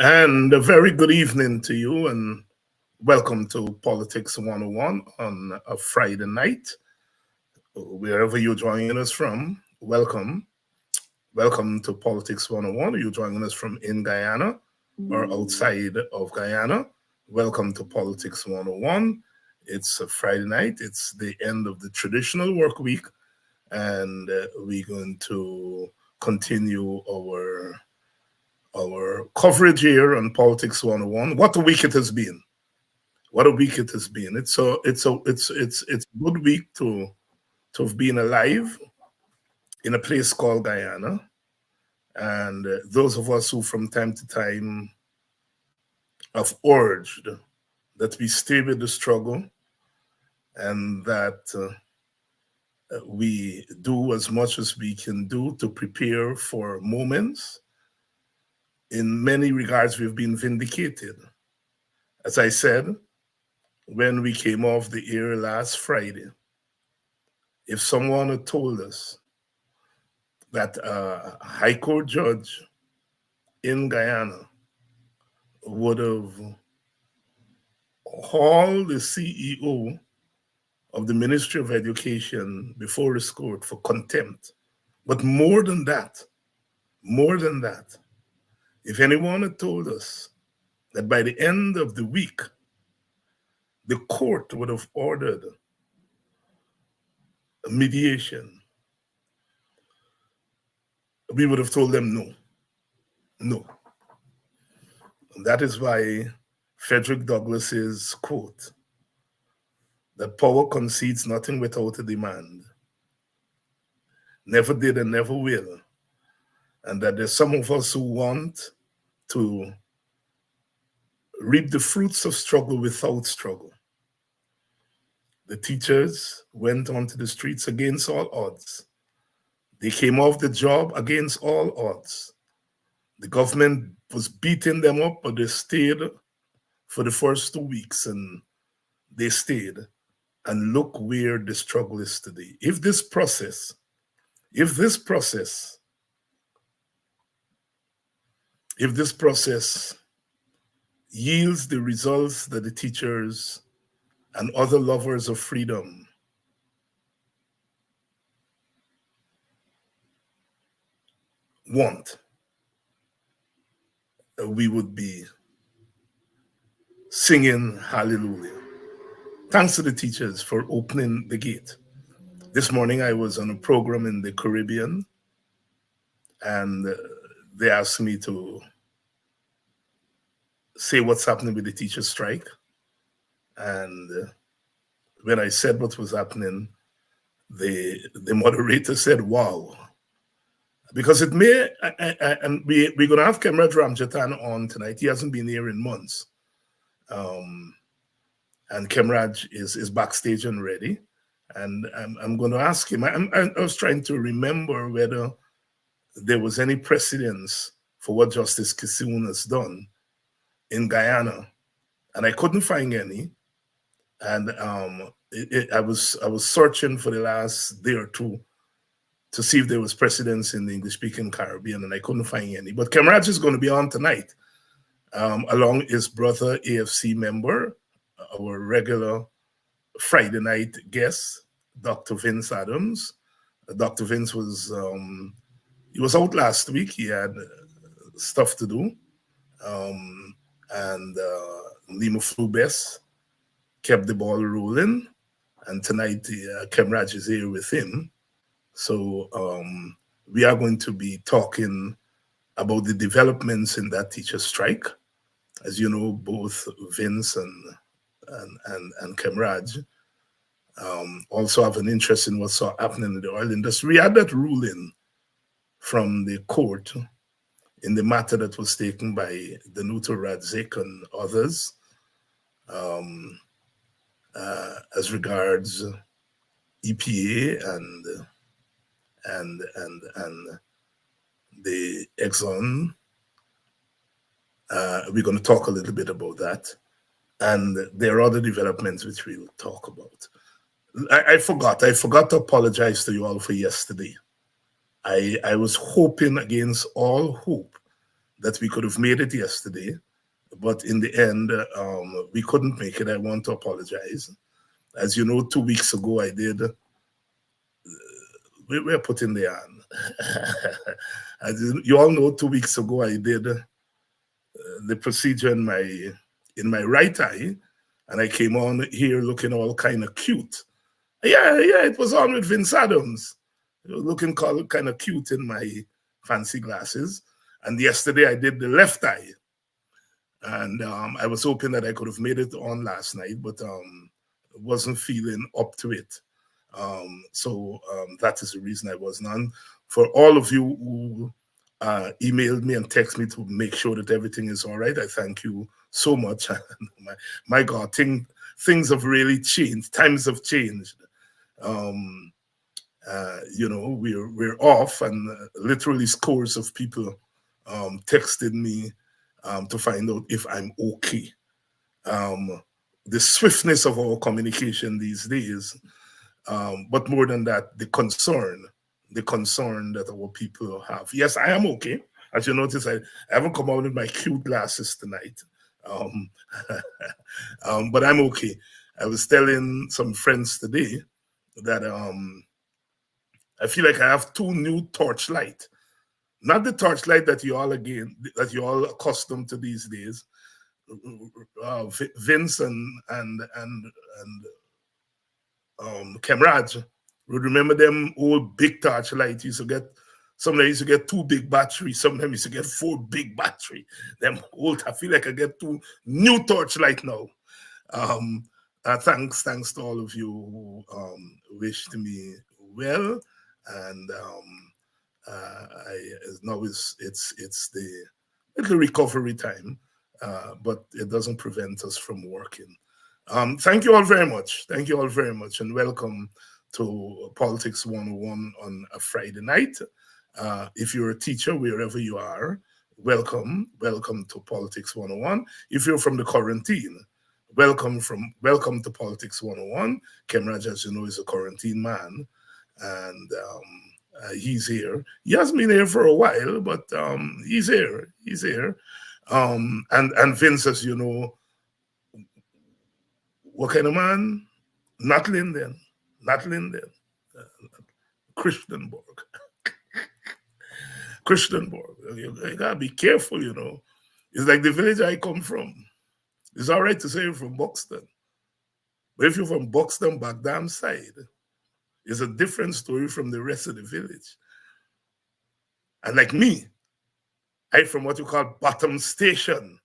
And a very good evening to you, and welcome to Politics 101 on a Friday night. Wherever you're joining us from, welcome. Welcome to Politics 101. You're joining us from in Guyana or outside of Guyana. Welcome to Politics 101. It's a Friday night, it's the end of the traditional work week, and we're going to continue our coverage here on Politics 101. What a week it has been. What a week it has been. It's a good week to have been alive in a place called Guyana. And those of us who from time to time have urged that we stay with the struggle and that we do as much as we can do to prepare for moments. In many regards, we've been vindicated. As I said, when we came off the air last Friday, if someone had told us that a high court judge in Guyana would have hauled the CEO of the Ministry of Education before his court for contempt, but more than that, if anyone had told us that by the end of the week, the court would have ordered a mediation, we would have told them no. No. And that is why Frederick Douglass's quote, that power concedes nothing without a demand, never did and never will. And that there's some of us who want to reap the fruits of struggle without struggle. The teachers went onto the streets against all odds. They came off the job against all odds. The government was beating them up, but they stayed for the first 2 weeks, and they stayed. And look where the struggle is today. If this process yields the results that the teachers and other lovers of freedom want, we would be singing hallelujah. Thanks to the teachers for opening the gate. This morning I was on a program in the Caribbean, and they asked me to say what's happening with the teacher strike. And when I said what was happening, the moderator said, wow. Because it may, and we're going to have Khemraj Ramjattan on tonight. He hasn't been here in months. And Khemraj is backstage and ready. And I'm going to ask him, I was trying to remember whether there was any precedence for what Justice Kissoon has done in Guyana. And I couldn't find any. And I was searching for the last day or two to see if there was precedence in the English-speaking Caribbean, and I couldn't find any. But Khemraj is going to be on tonight, along his brother, AFC member, our regular Friday night guest, Dr. Vince Adams. Dr. Vince was, he was out last week. He had stuff to do. And Nima Flubes kept the ball rolling. And tonight, Khemraj is here with him. So we are going to be talking about the developments in that teacher strike. As you know, both Vince and Khemraj also have an interest in what's happening in the oil industry. We had that ruling from the court in the matter that was taken by Danuta Radzik and others as regards EPA and the Exxon. We're going to talk a little bit about that. And there are other developments which we'll talk about. I forgot to apologize to you all for yesterday. I was hoping against all hope that we could have made it yesterday, but in the end, we couldn't make it. I want to apologize. As you know, 2 weeks ago, I did. We're putting the on. As you all know, 2 weeks ago, I did the procedure in my right eye, and I came on here looking all kind of cute. Yeah, it was on with Vince Adams, looking kind of cute in my fancy glasses. And yesterday I did the left eye, and I was hoping that I could have made it on last night, but wasn't feeling up to it. So that is the reason I wasn't on. For all of you who emailed me and texted me to make sure that everything is all right, I thank you so much. my God, things have really changed. Times have changed. We're off, and literally scores of people texted me to find out if I'm okay. The swiftness of our communication these days, but more than that, the concern that our people have. Yes, I am okay. As you notice, I haven't come out with my cute glasses tonight, but I'm okay. I was telling some friends today that I feel like I have 2 new torchlight. Not the torchlight that you all accustomed to these days. Vince and Khemraj would remember them old big torchlight. Sometimes used to get 2 big batteries. Sometimes used to get 4 big battery. Them old. I feel like I get 2 new torchlight now. Thanks to all of you who wished me well, and now it's the recovery time, but it doesn't prevent us from working. Thank you all very much. Thank you all very much, and welcome to Politics 101 on a Friday night. If you're a teacher, wherever you are, welcome to Politics 101. If you're from the quarantine, welcome to Politics 101. Khemraj, as you know, is a quarantine man, and he's here. He hasn't been here for a while, but he's here. And Vince, as you know, what kind of man? Not Linden. Christianborg. You gotta be careful, you know. It's like the village I come from. It's all right to say you're from Buxton, but if you're from Buxton, back damn side, it's a different story from the rest of the village. And like me, I'm from what you call Bottom Station,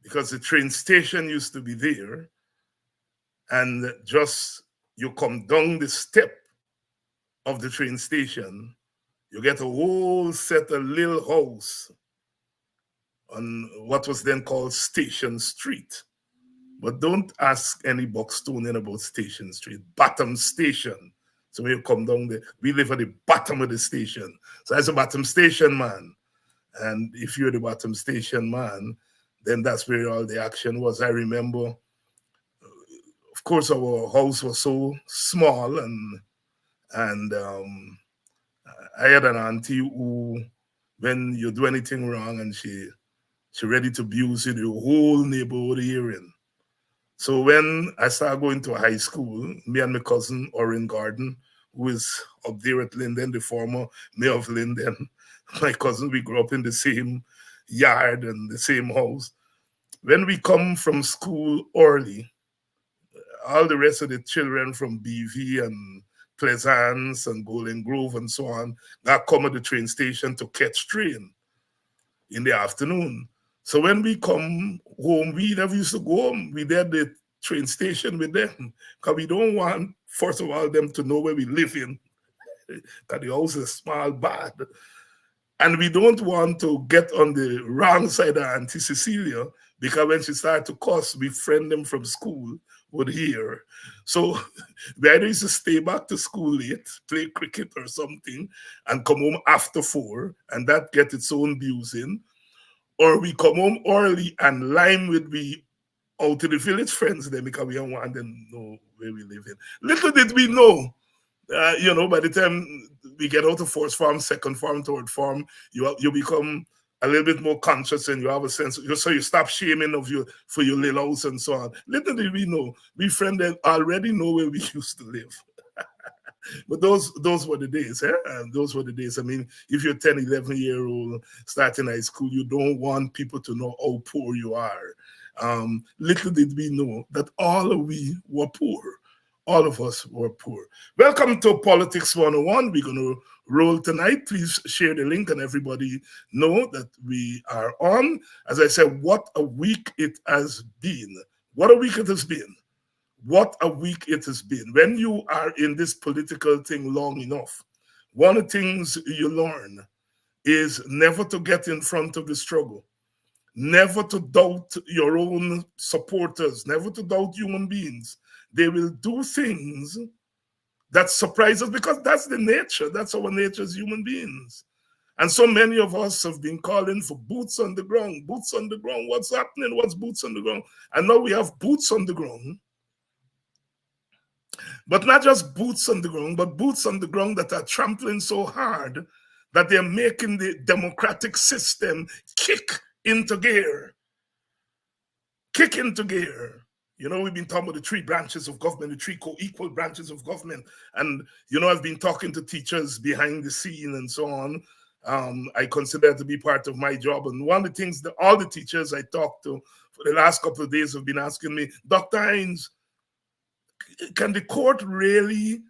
because the train station used to be there, and just you come down the step of the train station, you get a whole set of little house on what was then called Station Street. But don't ask any Buxtonian about Station Street. Bottom Station. So when you come down there, we live at the bottom of the station. So as a bottom station man, and if you're the bottom station man, then that's where all the action was. I remember, of course, our house was so small, and I had an auntie who, when you do anything wrong, and she ready to abuse you, the whole neighborhood hearing. So when I started going to high school, me and my cousin Orin Garden, who is up there at Linden, the former mayor of Linden, my cousin, we grew up in the same yard and the same house. When we come from school early, all the rest of the children from BV and Pleasance and Golden Grove and so on got come at the train station to catch train in the afternoon. So when we come home, we never used to go home. We did the train station with them, because we don't want, first of all, them to know where we live in, because the house is small, bad. And we don't want to get on the wrong side of Auntie Cecilia, because when she started to cuss, we friend them from school would hear. So we either used to stay back to school late, play cricket or something, and come home after 4, and that get its own abusing. Or we come home early and line with we out to the village friends then, because we don't want them to know where we live in. Little did we know, by the time we get out of first farm, second farm, third farm, you become a little bit more conscious and you have a sense, so you stop shaming of you for your little house and so on. Little did we know, we friends already know where we used to live. But those were the days, eh? And those were the days. I mean, if you're 10, 11-year-old starting high school, you don't want people to know how poor you are. Little did we know that all of we were poor. All of us were poor. Welcome to Politics 101. We're going to roll tonight. Please share the link and everybody know that we are on. As I said, what a week it has been. What a week it has been. What a week it has been. When you are in this political thing long enough, one of the things you learn is never to get in front of the struggle, never to doubt your own supporters, never to doubt human beings. They will do things that surprise us because that's the nature. That's our nature as human beings. And so many of us have been calling for boots on the ground, boots on the ground. What's happening? What's boots on the ground? And now we have boots on the ground. But not just boots on the ground, but boots on the ground that are trampling so hard that they're making the democratic system kick into gear. Kick into gear. You know, we've been talking about the three branches of government, the three co-equal branches of government. And, you know, I've been talking to teachers behind the scene and so on. I consider it to be part of my job. And one of the things that all the teachers I talked to for the last couple of days have been asking me, Dr. Hines, can the court really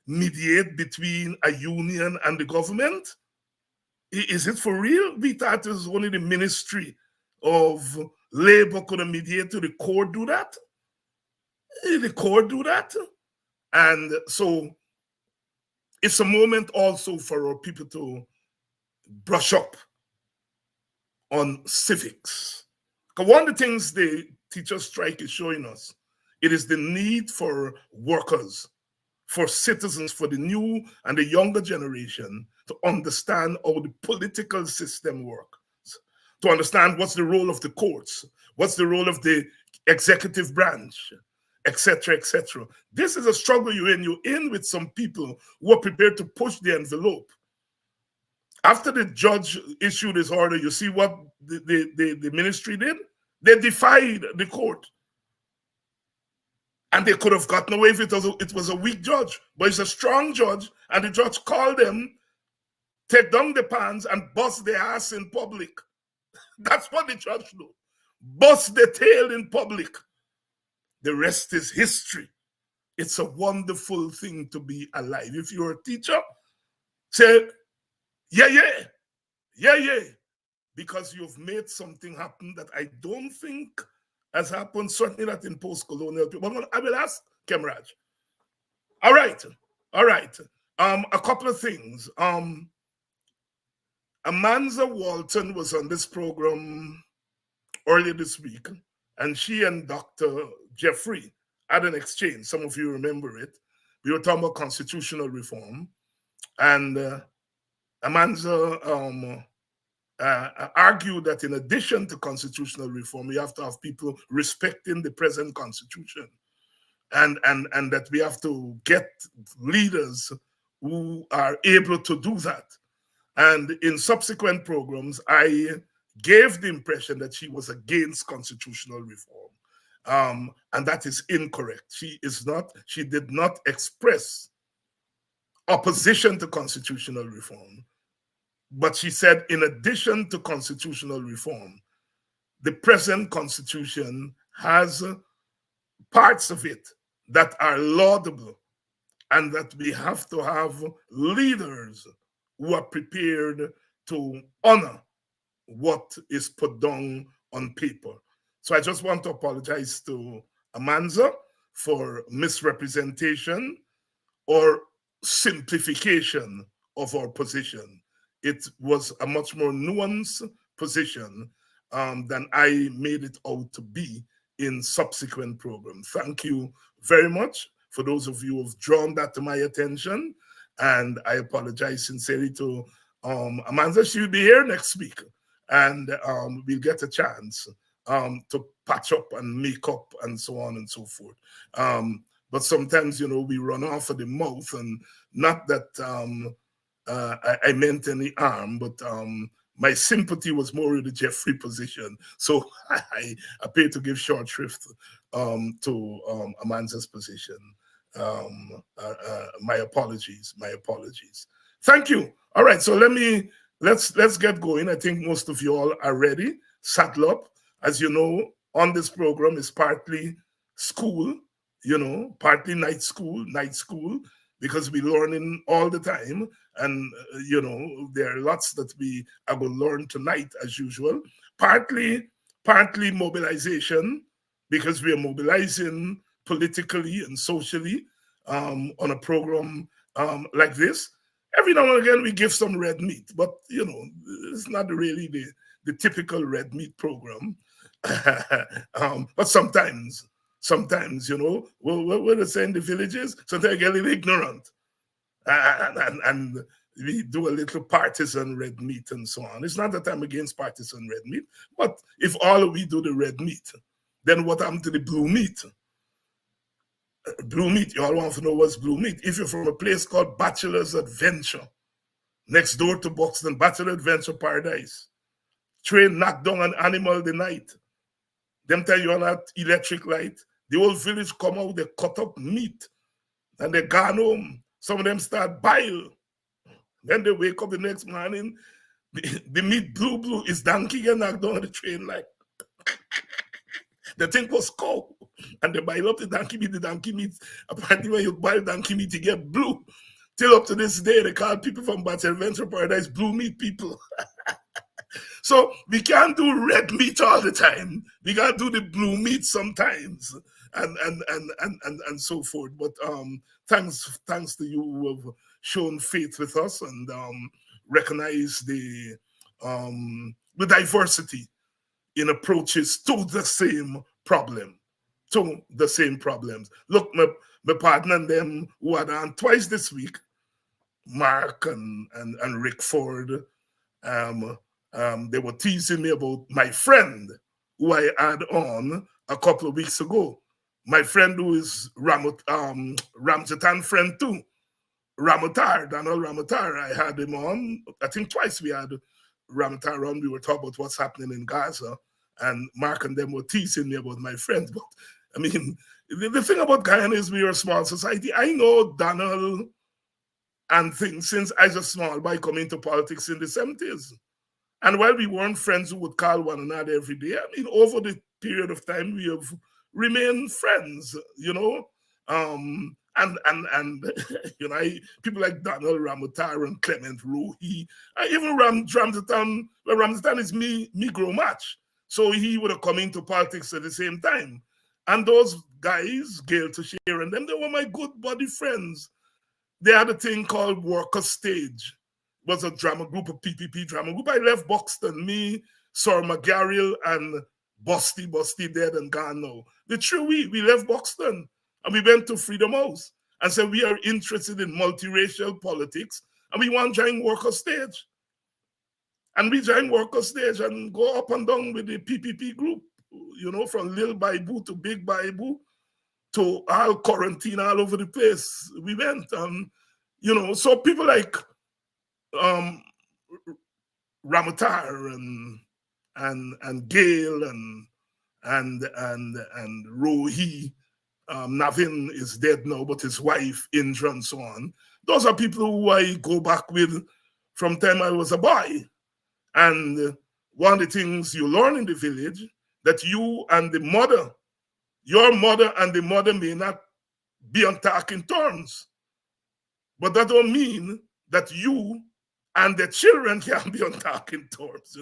mediate between a union and the government? Is it for real? We thought it was only the Ministry of Labor could mediate. The court do that? The court do that? And so it's a moment also for our people to brush up on civics. Because one of the things the teacher strike is showing us, it is the need for workers, for citizens, for the new and the younger generation to understand how the political system works, to understand what's the role of the courts, what's the role of the executive branch, etc., etc. This is a struggle you're in. You're in with some people who are prepared to push the envelope. After the judge issued his order, you see what the ministry did? They defied the court. And they could have gotten away if it was a weak judge. But it's a strong judge, and the judge called them, take down the pants and bust their ass in public. That's what the judge do. Bust the tail in public. The rest is history. It's a wonderful thing to be alive. If you're a teacher, say, yeah, yeah, yeah, yeah. Because you've made something happen that I don't think has happened, certainly not in post-colonial people. But I will ask Khemraj. All right. A couple of things. Amanza Walton was on this program earlier this week, and she and Dr. Jeffrey had an exchange. Some of you remember it. We were talking about constitutional reform, and Amanza argued that in addition to constitutional reform, we have to have people respecting the present constitution, and that we have to get leaders who are able to do that. And in subsequent programs, I gave the impression that she was against constitutional reform, and that is incorrect. She did not express opposition to constitutional reform. But she said, in addition to constitutional reform, the present constitution has parts of it that are laudable, and that we have to have leaders who are prepared to honor what is put down on paper. So I just want to apologize to Amanza for misrepresentation or simplification of our position. It was a much more nuanced position than I made it out to be in subsequent programs. Thank you very much for those of you who have drawn that to my attention. And I apologize sincerely to Amanza. She'll be here next week, and we'll get a chance to patch up and make up and so on and so forth. But sometimes, you know, we run off of the mouth, and not that I meant any harm, but my sympathy was more with the Jeffrey position. So I appear to give short shrift to Amanza's position. My apologies. My apologies. Thank you. All right. So let's get going. I think most of you all are ready. Saddle up. As you know, on this program is partly school, partly night school, because we're learning all the time. And, there are lots that we are going to learn tonight, as usual. Partly mobilization, because we are mobilizing politically and socially on a program like this. Every now and again, we give some red meat, but, it's not really the typical red meat program. But sometimes, what they say in the villages, sometimes I get a little ignorant. And we do a little partisan red meat and so on. It's not that I'm against partisan red meat, but if all we do the red meat, then what happened to the blue meat? Blue meat, you all want to know what's blue meat. If you're from a place called Bachelor's Adventure, next door to Buxton, Bachelor Adventure Paradise, train knocked down an animal the night. Them tell you on that electric light, the whole village come out, they cut up meat, and they gone home. Some of them start bile. Then they wake up the next morning, the meat blue is donkey get knocked down on the train light. The thing was cow, and they bile up the donkey meat. Apparently when you buy donkey meat, you get blue. Till up to this day, they call people from Bachelor Adventure Paradise blue meat people. So we can't do red meat all the time. We gotta do the blue meat sometimes, and so forth. But thanks to you who have shown faith with us and recognize the diversity in approaches to the same problem, to the same problems. Look, my partner and them who are on twice this week, Mark and Rick Ford, they were teasing me about my friend who I had on a couple of weeks ago. My friend who is Ramjattan friend too, Donald Ramatar. I had him on, I think twice we had Ramatar on. We were talking about what's happening in Gaza, and Mark and them were teasing me about my friends. But I mean, the thing about Guyana is we are a small society. I know Donald and things since I was a small boy coming into politics in the 70s. And while we weren't friends who would call one another every day, I mean, over the period of time, we have remained friends, and people like Donald Ramatar and Clement Rohi, even Ramjattan. Well, Ramjattan is me grow match, so he would have come into politics at the same time. And those guys, Gail Tashir and them, they were my good buddy friends. They had a thing called Worker Stage. It was a drama group, a PPP drama group. I left Buxton, me, Sir McGarriel, and Busty dead and gone now. The true we left Buxton and we went to Freedom House and said we are interested in multiracial politics and we want to join Worker Stage. And we join Worker Stage and go up and down with the PPP group, from Lil Baibu to Big Baibu to all quarantine all over the place. We went and, so people like Ramatar and Gail and Rohi. Navin is dead now, but his wife Indra and so on. Those are people who I go back with from time I was a boy. And one of the things you learn in the village that you and the mother, your mother and the mother may not be on talking terms, but that don't mean that you and the children can be on talking terms,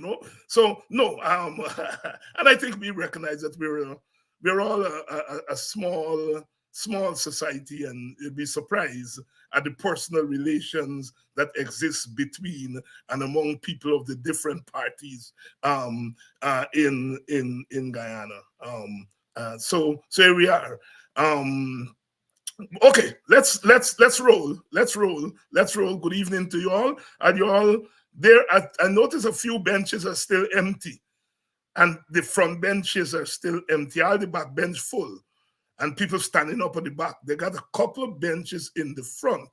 So no, and I think we recognize that we're all a small society, and you'd be surprised at the personal relations that exist between and among people of the different parties in Guyana. So here we are. Okay, let's roll. Let's roll. Good evening to you all. And you all there. I notice a few benches are still empty, and the front benches are still empty. All the back bench full, and people standing up at the back. They got a couple of benches in the front.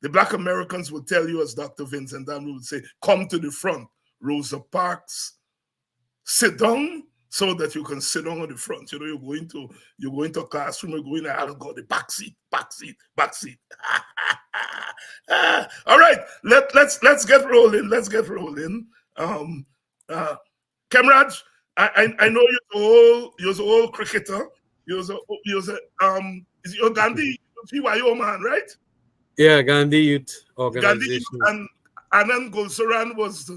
The Black Americans will tell you, as Dr. Vincent would say, "Come to the front." Rosa Parks, sit down so that you can sit down on the front. You know, you're going to a classroom, you're going to go the back seat. All right, let's get rolling. Let's get rolling. Khemraj, I know you're an old cricketer. Is your Gandhi GYO man, right? Yeah, Gandhi Youth Gandhi Youth, Organization. and Anand Gulsaran was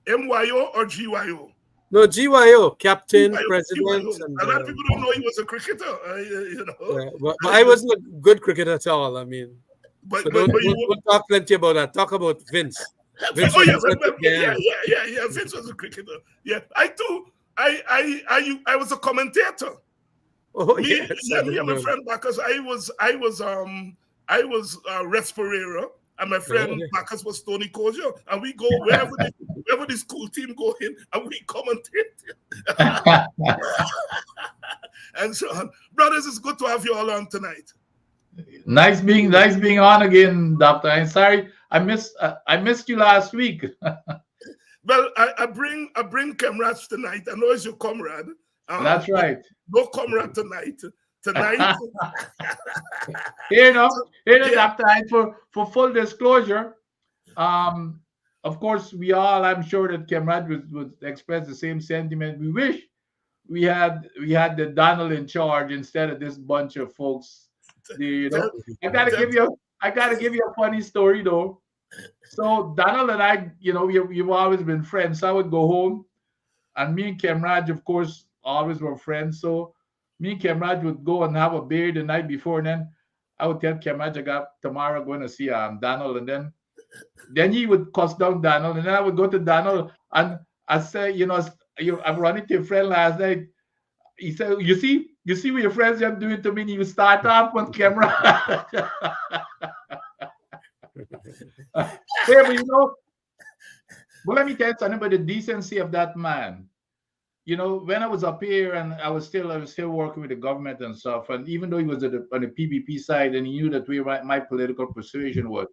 MYO or GYO? No, GYO, captain, GYO, president, GYO. and A lot of people don't know he was a cricketer, you know. yeah, but I wasn't a good cricketer at all. I mean, so But you don't talk plenty about that. Talk about Vince. Vince oh was yeah, a such a gang. yeah. Vince was a cricketer. Yeah, I too. I was a commentator. Oh Me, yes, I yeah, me didn't and my know that. friend Bacchus. I was a respirator, and my friend Oh, Bacchus was Tony Kojo, and we go wherever the school team go in, and we commentate. And so on. Brothers, it's good to have you all on tonight. Nice being on again, Doctor. I'm sorry I missed you last week. Well, I bring Khemraj tonight. I know it's your comrade. That's But right. no comrade tonight. Tonight, Here now, yeah, Doctor. For full disclosure, um, of course, we all, I'm sure that Khemraj would express the same sentiment. We wish we had the Donald in charge instead of this bunch of folks. You tell, know, tell, I gotta give you a funny story though. So Donald and I, we've always been friends. So I would go home, and me and Khemraj, of course, always were friends. So me and Khemraj would go and have a beer the night before, and then I would tell Khemraj I got tomorrow going to see Donald, and then he would cuss down Donald, and then I would go to Donald and I say, I'm running to a friend last night. He said, you see what your friends are doing to me, and you start off on camera. Hey, but let me tell you something about the decency of that man. When I was up here and I was still working with the government and stuff, and even though he was on the PBP side and he knew that my political persuasion was,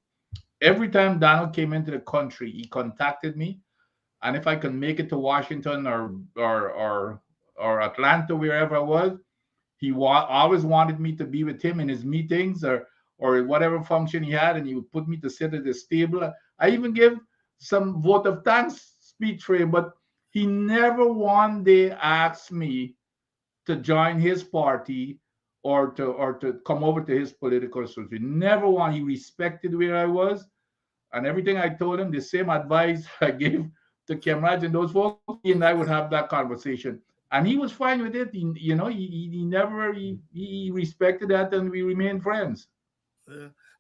every time Donald came into the country, he contacted me, and if I could make it to Washington or Atlanta, wherever I was, he always wanted me to be with him in his meetings or whatever function he had, and he would put me to sit at his table. I even gave some vote of thanks speech for him, but he never one day asked me to join his party or to come over to his political association. Never one. He respected where I was, and everything I told him, the same advice I gave to Khemraj and those folks, he and I would have that conversation. And he was fine with it. He respected that, and we remained friends.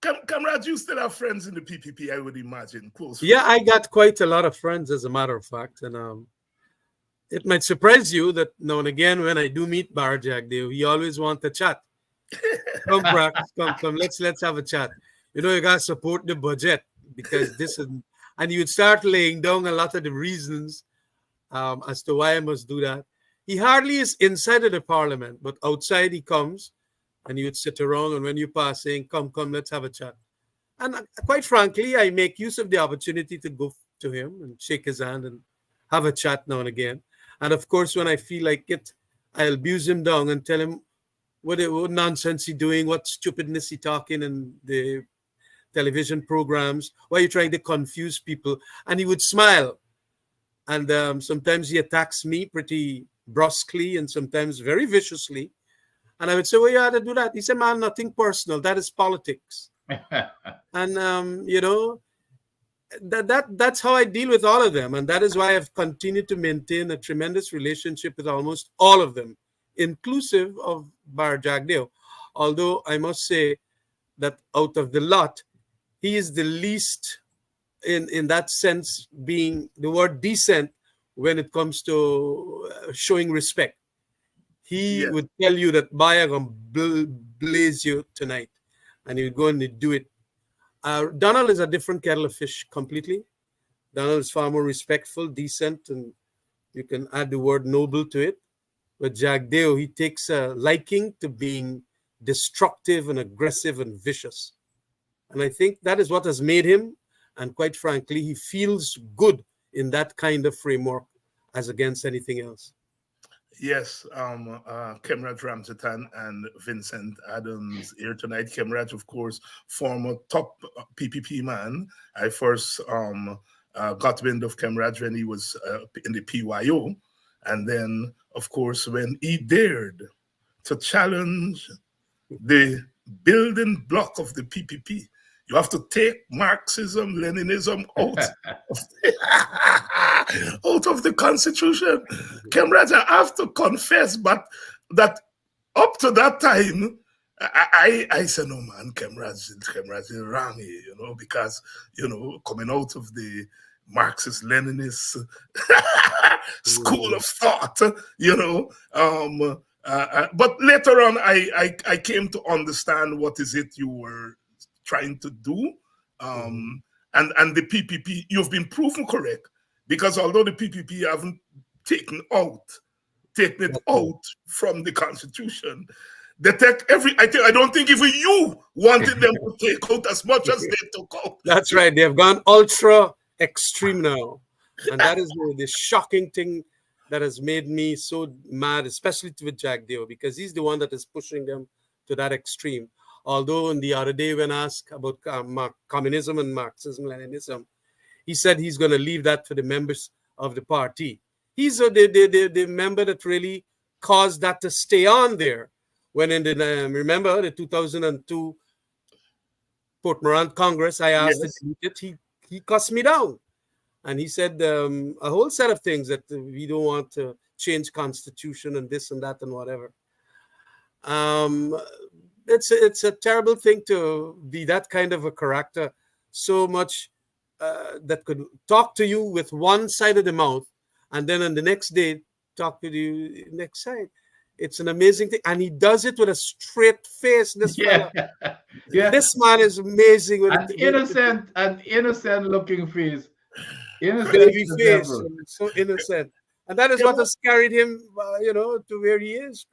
Khemraj, you still have friends in the PPP, I would imagine, close yeah, friends. I got quite a lot of friends, as a matter of fact, and it might surprise you that now and again when I do meet Bar Jagdeo, he always wants to chat. Come, practice, come. Let's have a chat. You gotta support the budget because this is, and you would start laying down a lot of the reasons as to why I must do that. He hardly is inside of the parliament, but outside he comes, and you would sit around, and when you pass, saying, "Come, let's have a chat." And quite frankly, I make use of the opportunity to go to him and shake his hand and have a chat now and again. And of course, when I feel like it, I'll abuse him down and tell him what nonsense he doing, what stupidness he talking in the television programs, why are you trying to confuse people? And he would smile. And sometimes he attacks me pretty brusquely and sometimes very viciously. And I would say, well, you had to do that. He said, man, nothing personal. That is politics. And, that's how I deal with all of them. And that is why I've continued to maintain a tremendous relationship with almost all of them, inclusive of Bar Jagdeo. Although I must say that out of the lot, he is the least in that sense, being the word decent when it comes to showing respect. He Yes. would tell you that I'm going to blaze you tonight, and he would go and he'd do it. Donald is a different kettle of fish completely. Donald is far more respectful, decent, and you can add the word noble to it. But Jagdeo, he takes a liking to being destructive and aggressive and vicious. And I think that is what has made him. And quite frankly, he feels good in that kind of framework as against anything else. Yes, Khemraj Ramjattan and Vincent Adams here tonight. Khemraj, of course, former top PPP man. I first got wind of Khemraj when he was in the PYO. And then, of course, when he dared to challenge the building block of the PPP, you have to take Marxism, Leninism out out of the Constitution. Khemraj, I have to confess, but that up to that time, I said, no, man, Khemraj is wrong here, because, coming out of the Marxist Leninist school of thought, but later on, I came to understand what is it you were trying to do. And the PPP, you've been proven correct, because although the PPP haven't taken it out from the Constitution, they take I don't think even you wanted them to take out as much as they took out. That's right. They have gone ultra extreme now. And that is the shocking thing that has made me so mad, especially with Jack Deo, because he's the one that is pushing them to that extreme. Although on the other day when asked about communism and Marxism, Leninism, he said he's going to leave that for the members of the party. He's the member that really caused that to stay on there. When in the, remember the 2002 Port Morant Congress, I asked he cussed me down. And he said a whole set of things that we don't want to change constitution and this and that and whatever. It's a terrible thing to be that kind of a character, so much that could talk to you with one side of the mouth and then on the next day talk to you next side. It's an amazing thing. And he does it with a straight face. This fella. This man is amazing. With an innocent looking face. Baby face. So innocent. And that is what has carried him, to where he is.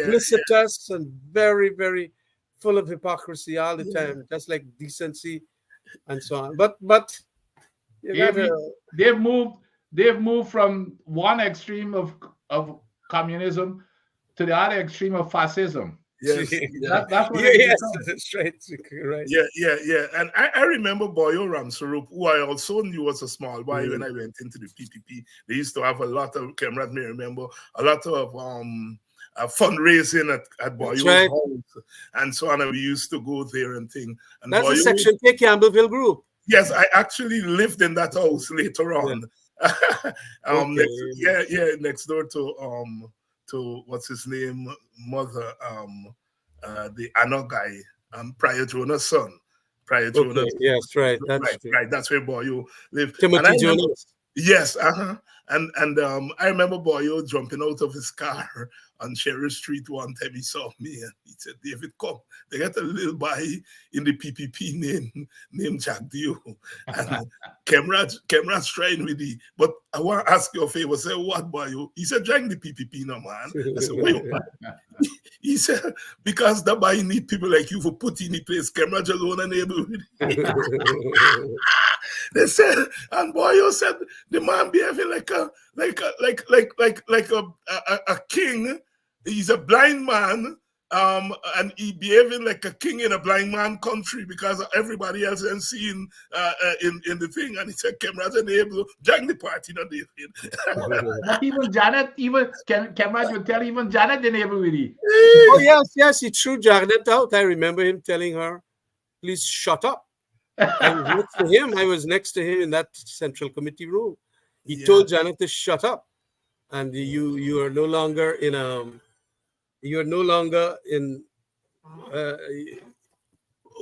Duplicitous and very, very full of hypocrisy all the time, just like decency and so on. But they've moved from one extreme of communism to the other extreme of fascism. Yes, that's what that's right. Right. Yeah. And I remember Boyo Ramsarup, who I also knew was a small boy when I went into the PPP. They used to have a lot of, Khemraj may remember, a lot of fundraising at Boyo's house and so on. And we used to go there and thing. And that's a Section K Campbellville group. Yes, I actually lived in that house later on. Next door to what's his name, mother, the Ano guy, Prior Jonah's son. Yes, right. Right. That's where Boyo lived. Timothy Jonas. Yes, And I remember Boyo jumping out of his car on Cherry Street one time. He saw me and he said, David, come. They got a little boy in the PPP named Jack Deo. And Khemraj trying with it. But I want to ask you a favor. Say, what, Boyo? He said, join the PPP now, man. I said, wait. He said, because that boy need people like you for putting in the place. Khemraj alone and able with it. They said, and Boyo said, the man behaving like a king. He's a blind man, and he behaving like a king in a blind man country because everybody else is seeing in the thing. And he said, Khemraj and able join the party, not David. But even Janet, Khemraj would tell even Janet didn't able with it. Oh yes, he threw Janet out. I remember him telling her, please shut up. I was next to him in that Central Committee room. He told Janet to shut up, and you are no longer in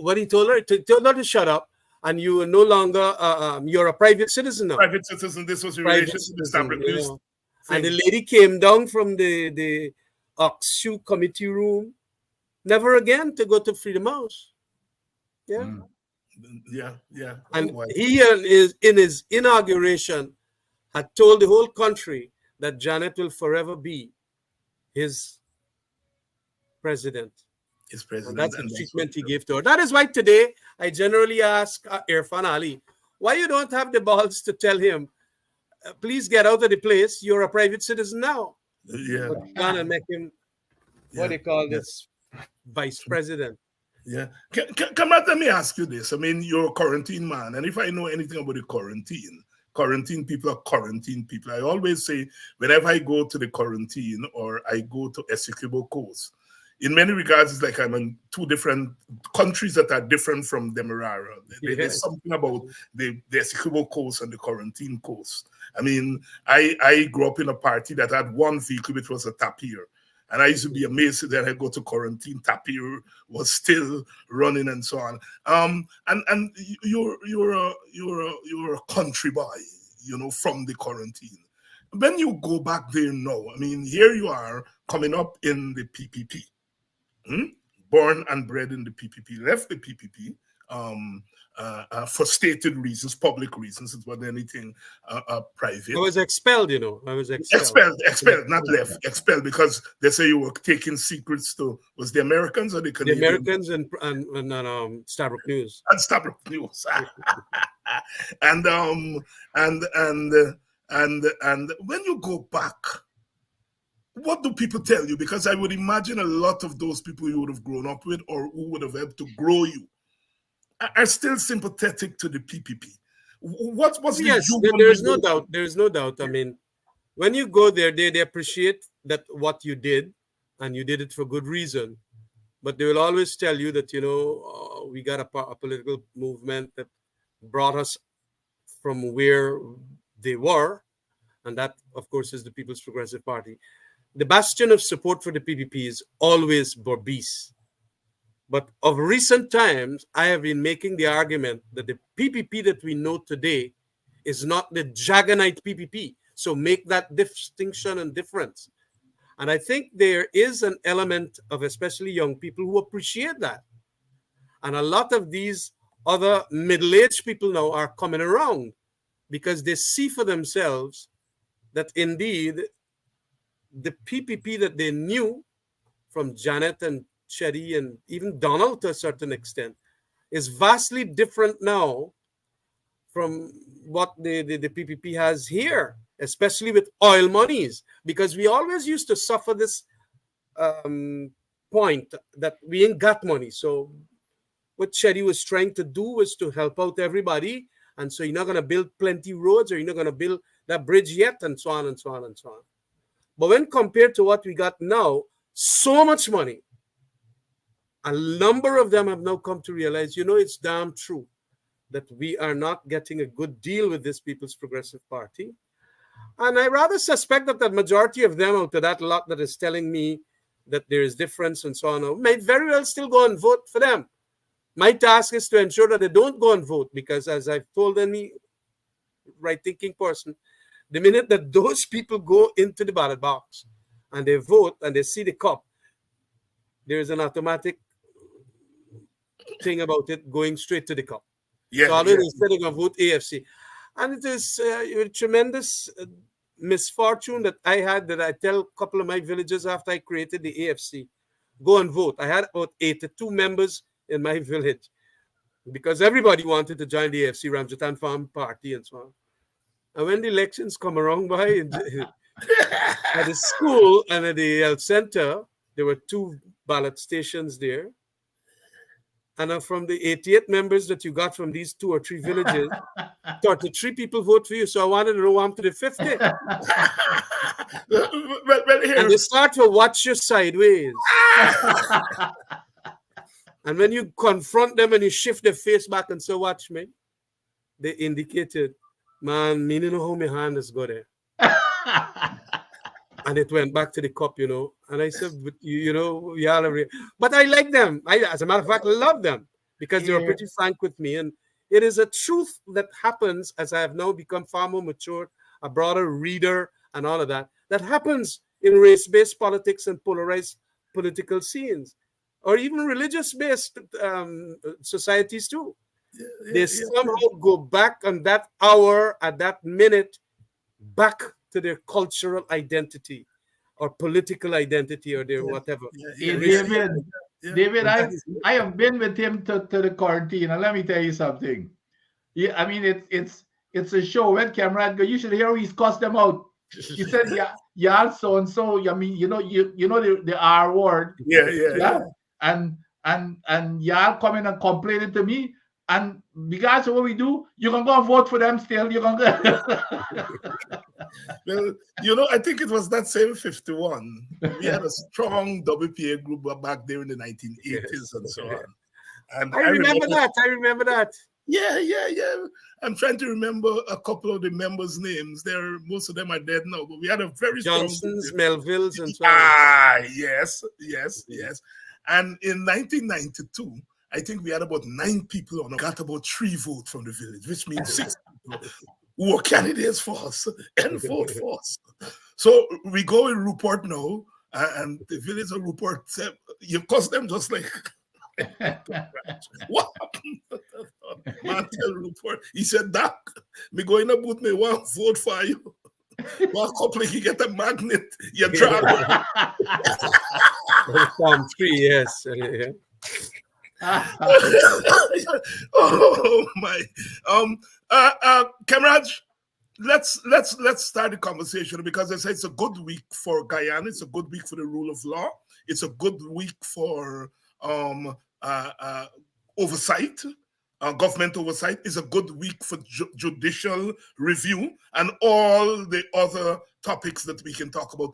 what he told her. Told her to shut up, and you are no longer you're a private citizen now. Private citizen. This was in relation to the established. And the lady came down from the Oxu Committee room, never again to go to Freedom House. And he is in his inauguration had told the whole country that Janet will forever be his president. And that's the treatment he gave to her. That is why today I generally ask Irfan Ali, Why you don't have the balls to tell him, please get out of the place. You're a private citizen now. Yeah, But you're gonna make him what yeah, they call yeah. this vice president. Yeah. Khemraj, let me ask you this. I mean, you're a quarantine man, and if I know anything about the quarantine people are quarantine people. I always say, whenever I go to the quarantine or I go to Essequibo Coast, in many regards, it's like I'm in two different countries that are different from Demerara. There's Yes. something about the Essequibo Coast and the quarantine coast. I mean, I grew up in a party that had one vehicle, which was a tapir. And I used to be amazed that I go to quarantine, tapir was still running and so on. And you're a country boy, from the quarantine. When you go back there now, I mean, here you are coming up in the PPP, born and bred in the PPP, left the PPP. For stated reasons, public reasons. It wasn't anything private. I was expelled, I was expelled. Expelled, not left. Expelled because they say you were taking secrets to, was the Americans or the The Canadians? Americans and Starbuck News. And Starbuck News. and when you go back, what do people tell you? Because I would imagine a lot of those people you would have grown up with or who would have helped to grow you are still sympathetic to the PPP. What was the Yes, there's no doubt. There's no doubt. I mean, when you go there, they appreciate that what you did, and you did it for good reason. But they will always tell you that, we got a political movement that brought us from where they were, and that, of course, is the People's Progressive Party. The bastion of support for the PPP is always Berbice. But of recent times, I have been making the argument that the PPP that we know today is not the Jaganite PPP. So make that distinction and difference. And I think there is an element of especially young people who appreciate that. And a lot of these other middle-aged people now are coming around because they see for themselves that indeed the PPP that they knew from Janet and Chetty and even Donald to a certain extent is vastly different now from what the PPP has here, especially with oil monies, because we always used to suffer this point that we ain't got money. So what Chetty was trying to do was to help out everybody. And so you're not going to build plenty roads, or you're not going to build that bridge yet, and so on and so on and so on. But when compared to what we got now, so much money, a number of them have now come to realize, it's damn true that we are not getting a good deal with this People's Progressive Party. And I rather suspect that the majority of them out of that lot that is telling me that there is difference and so on, may very well still go and vote for them. My task is to ensure that they don't go and vote, because as I've told any right-thinking person, the minute that those people go into the ballot box and they vote and they see the cup, there is an automatic thing about it going straight to the cup. Yeah, so always instead of vote AFC. And it is a tremendous misfortune that I had, that I tell a couple of my villagers after I created the AFC, go and vote. I had about 82 members in my village because everybody wanted to join the AFC, Ramjattan Farm Party and so on. And when the elections come around by at the school and at the health center, there were 2 ballot stations there. And from the 88 members that you got from these 2 or 3 villages, 33 people vote for you. So I wanted to roll on to the 50. And they start to watch you sideways. And when you confront them and you shift their face back and say, watch me, they indicated, man, me no know how my hand is go there. And it went back to the cup, And I said, but we all are. But I like them. As a matter of fact, love them because they were pretty frank with me. And it is a truth that happens as I have now become far more mature, a broader reader and all of that. That happens in race-based politics and polarized political scenes, or even religious-based societies too. They somehow go back on that hour, at that minute, back to their cultural identity or political identity or their whatever. David, I have been with him to the quarantine, and let me tell you something. Yeah, I mean it's a show. When Khemraj go, you should hear he's cussed them out. He said, "Yeah, yeah, so and so. I mean, you know the R word, Yeah, yeah, yeah." yeah. And y'all come in and complain it to me. And because of what we do, you can go and vote for them still. You can go. Well, I think it was that same 51. We had a strong WPA group back there in the 1980s Yes. and so on. And I I remember remember, that. I remember that. yeah, yeah, yeah. I'm trying to remember a couple of the members' names. Most of them are dead now, but we had a very strong group Johnson's, there. Melville's, and so on. Ah, yes, yes, yes. And in 1992, I think we had about 9 people on. Got about 3 votes from the village, which means 6 people who were candidates for us and vote for us. So we go in Rupert now, and the village of Rupert said, you cost them just like what happened? Man tell Rupert, he said, Doc, me go in a booth, me one vote for you. One couple, you get a magnet, you drag it. Form 3, yes. Oh my. Khemraj, let's start the conversation, because I say it's a good week for Guyana. It's a good week for the rule of law. It's a good week for oversight. Government oversight is a good week for judicial review and all the other topics that we can talk about.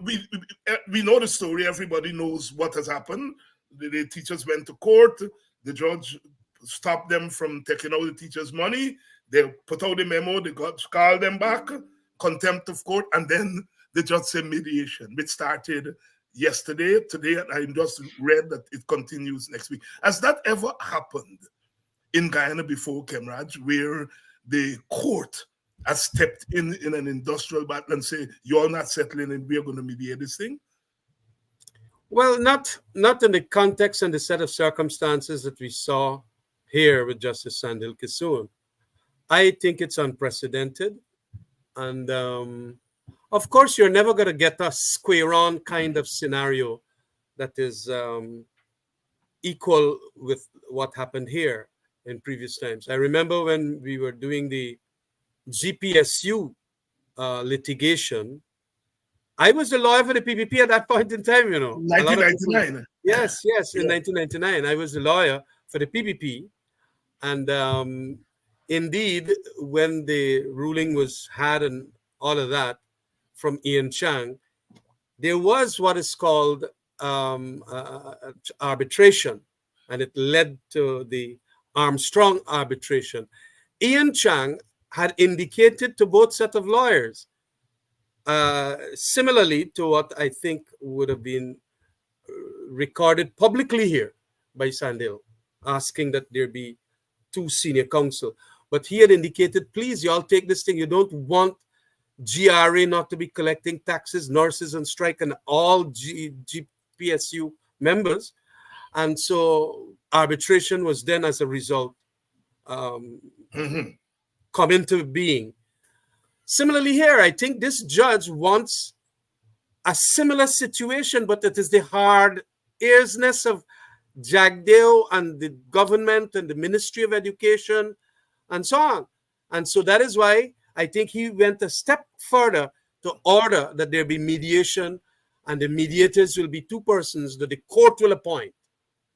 We know the story. Everybody knows what has happened. The teachers went to court. The judge stopped them from taking out the teachers' money. They put out a memo. They called them back, contempt of court, and then the judge said mediation, which started yesterday. Today, I just read that it continues next week. Has that ever happened in Guyana before, Khemraj, where the court has stepped in an industrial battle and say, you're not settling and we're going to mediate this thing? Well, not in the context and the set of circumstances that we saw here with Justice Sandil Kissoon. I think it's unprecedented. And of course, you're never going to get a square on kind of scenario that is equal with what happened here in previous times. I remember when we were doing the GPSU litigation, I was the lawyer for the PPP at that point in time, 1999. Yes, in 1999. I was the lawyer for the PPP. And indeed, when the ruling was had and all of that from Ian Chang, there was what is called arbitration, and it led to the Armstrong arbitration. Ian Chang had indicated to both set of lawyers, similarly to what I think would have been recorded publicly here by Sandil, asking that there be 2 senior counsel. But he had indicated, please, y'all take this thing. You don't want GRA not to be collecting taxes, nurses on strike, and all GPSU members. And so arbitration was then, as a result, come into being. Similarly here, I think this judge wants a similar situation, but it is the hard earnestness of Jagdeo and the government and the Ministry of Education and so on. And so that is why I think he went a step further to order that there be mediation, and the mediators will be 2 persons that the court will appoint,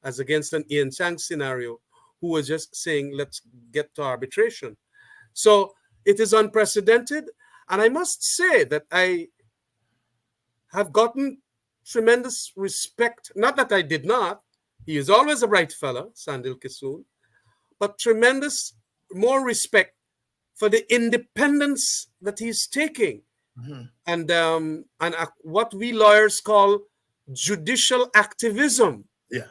as against an Ian Chang scenario, who was just saying, let's get to arbitration. So it is unprecedented. And I must say that I have gotten tremendous respect, not that I did not. He is always a bright fellow, Sandil Kissoon, but tremendous more respect for the independence that he's taking, and what we lawyers call judicial activism. Yeah.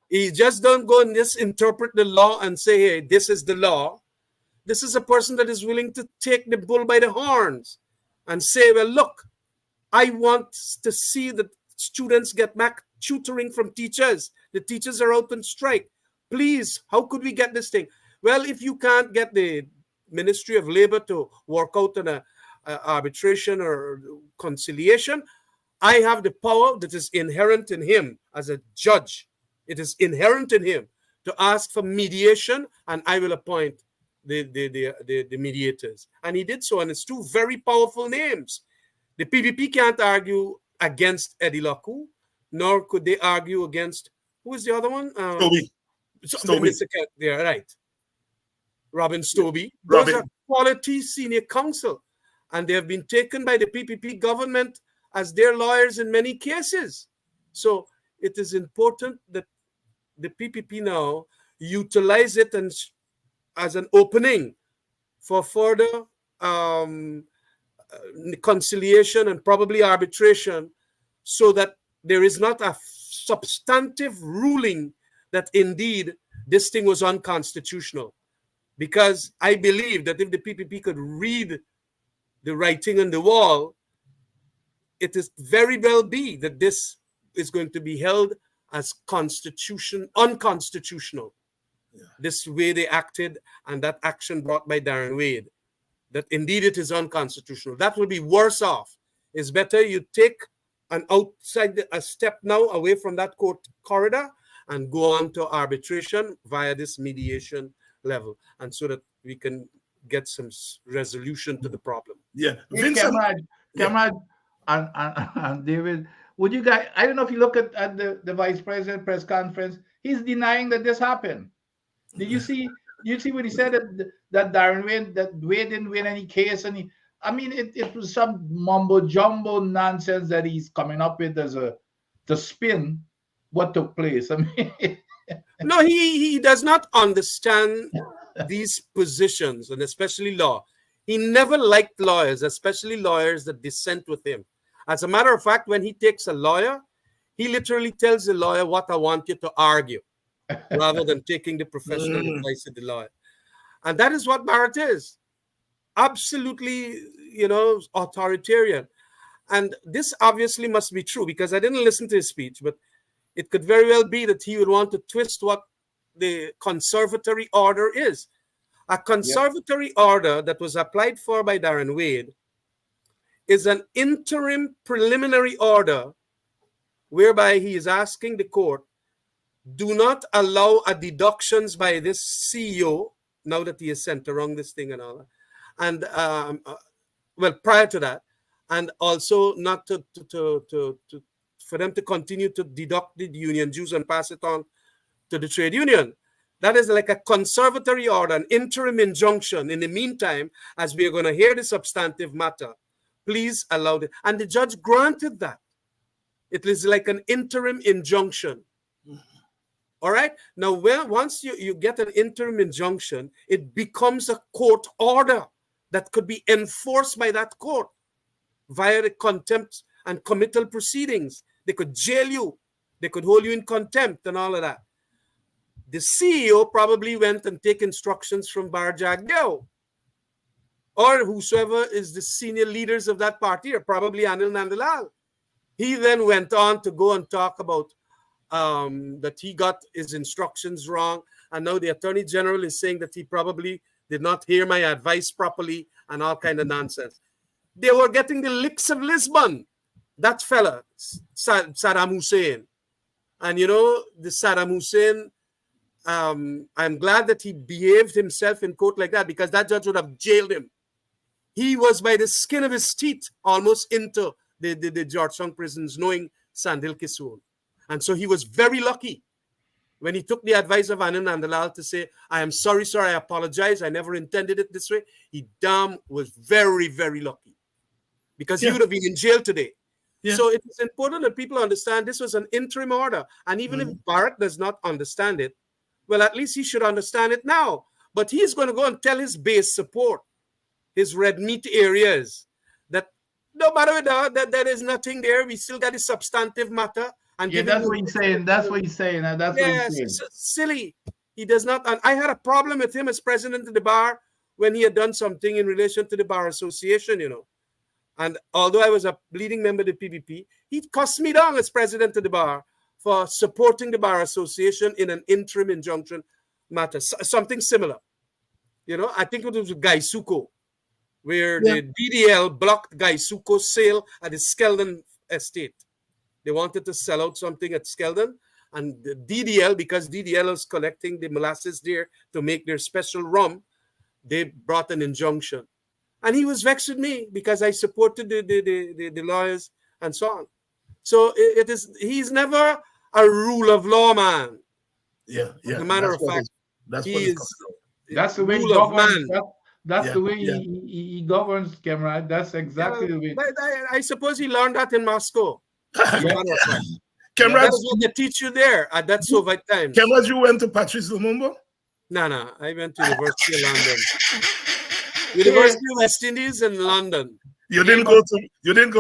He just don't go and just interpret the law and say, hey, this is the law. This is a person that is willing to take the bull by the horns and say, well, look, I want to see that students get back tutoring from teachers. The teachers are out on strike. Please, how could we get this thing? Well, if you can't get the Ministry of Labor to work out on a arbitration or conciliation, I have the power that is inherent in him as a judge. It is inherent in him to ask for mediation, and I will appoint the mediators. And he did so, and it's two very powerful names. The PPP can't argue against Eddie Lakou, nor could they argue against, who is the other one? Stobie. Yeah, right. Robin Stobie. Those Robin. are quality senior counsel, and they have been taken by the PPP government as their lawyers in many cases. So it is important that the PPP now utilize it as an opening for further conciliation and probably arbitration, so that there is not a substantive ruling that indeed this thing was unconstitutional. Because I believe that if the PPP could read the writing on the wall, it is very well be that this is going to be held as unconstitutional. Yeah. This way they acted, and that action brought by Darren Wade, that indeed it is unconstitutional. That will be worse off. It's better you take a step now away from that court corridor and go on to arbitration via this mediation level, and so that we can get some resolution to the problem. Yeah, Vincent, Khemraj, and David, would you guys? I don't know if you look at the vice president press conference. He's denying that this happened. Did you see? You see what he said that Darren Wade didn't win any case, and it was some mumbo jumbo nonsense that he's coming up with to spin what took place. I mean, no, he does not understand these positions, and especially law. He never liked lawyers, especially lawyers that dissent with him. As a matter of fact, when he takes a lawyer, he literally tells the lawyer what I want you to argue, rather than taking the professional advice of the lawyer. And that is what Barrett is. Absolutely, authoritarian. And this obviously must be true, because I didn't listen to his speech, but it could very well be that he would want to twist what the conservatory order is. A conservatory order that was applied for by Darren Wade is an interim preliminary order whereby he is asking the court, do not allow a deductions by this CEO, now that he has sent around this thing and all that. And, prior to that, and also not for them to continue to deduct the union dues and pass it on to the trade union. That is like a conservatory order, an interim injunction. In the meantime, as we are going to hear the substantive matter, please allow it. And the judge granted that. It is like an interim injunction. All right? Now, once you get an interim injunction, it becomes a court order that could be enforced by that court via the contempt and committal proceedings. They could jail you. They could hold you in contempt and all of that. The CEO probably went and take instructions from Bar Jagdeo, or whosoever is the senior leaders of that party, or probably Anil Nandalal. He then went on to go and talk about that he got his instructions wrong, and now the Attorney General is saying that he probably did not hear my advice properly and all kind of nonsense. They were getting the licks of Lisbon, that fella, Saddam Hussein. And the Saddam Hussein, I'm glad that he behaved himself in court like that, because that judge would have jailed him. He was by the skin of his teeth almost into the Georgetown prisons, knowing Sandil Kisoon. And so he was very lucky when he took the advice of Anand Nandalal to say, I am sorry, sir, I apologize, I never intended it this way. He was very, very lucky, because he would have been in jail today. Yeah. So it is important that people understand this was an interim order. And even if Barrett does not understand it, well, at least he should understand it now. But he's going to go and tell his base support, his red meat areas, that no matter that there is nothing there, we still got a substantive matter. And that's what he's saying. That's what he's saying. That's what he's saying. Silly. He does not. And I had a problem with him as president of the bar when he had done something in relation to the Bar Association, And although I was a leading member of the PPP, he cussed me down as president of the bar for supporting the Bar Association in an interim injunction matter, something similar. I think it was with Guy Suko, where the DDL blocked Guy Suko's sale at the Skeldon estate. They wanted to sell out something at Skeldon, And the DDL, because DDL was collecting the molasses there to make their special rum, they brought an injunction. And he was vexed with me because I supported the lawyers and so on. So he's never a rule of law man. Yeah. As a matter of fact, that's the way he rule of governs. man. That's the way he governs, Khemraj. That's exactly the way. But I suppose he learned that in Moscow. As a matter of fact. Khemraj, That's what they teach you there at that Soviet times. Khemraj, you went to Patrice Lumumba? No. I went to University of London. University of West Indies in London. You didn't go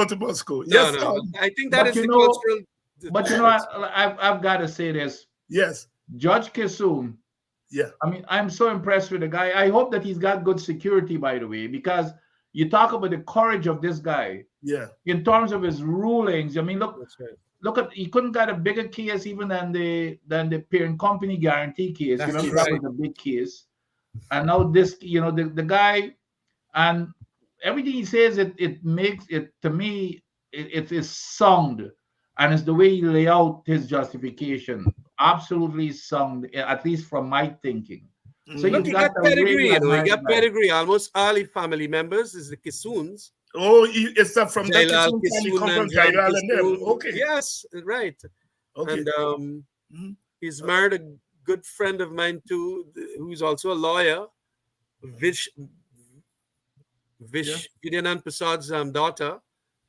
to Moscow. No. I think that is the cultural. But I've got to say this. Yes. Judge Kissoon. Yeah. I mean, I'm so impressed with the guy. I hope that he's got good security, by the way, because you talk about the courage of this guy. Yeah. In terms of his rulings. I mean, look. That's right. Look at, he couldn't get a bigger case even than the parent company guarantee case. That's Remember right. that was a big case. And now this, the guy, and everything he says, it makes it, to me, it is sound. And it's the way he lay out his justification. Absolutely sound, at least from my thinking. So Look, he got pedigree, He got pedigree. Almost all his family members is the Kissoons. Oh, it's not from that Kissoon and them. Okay. Yes, right. Okay. And he's married a good friend of mine too, who's also a lawyer, Vidyanand Prasad's daughter.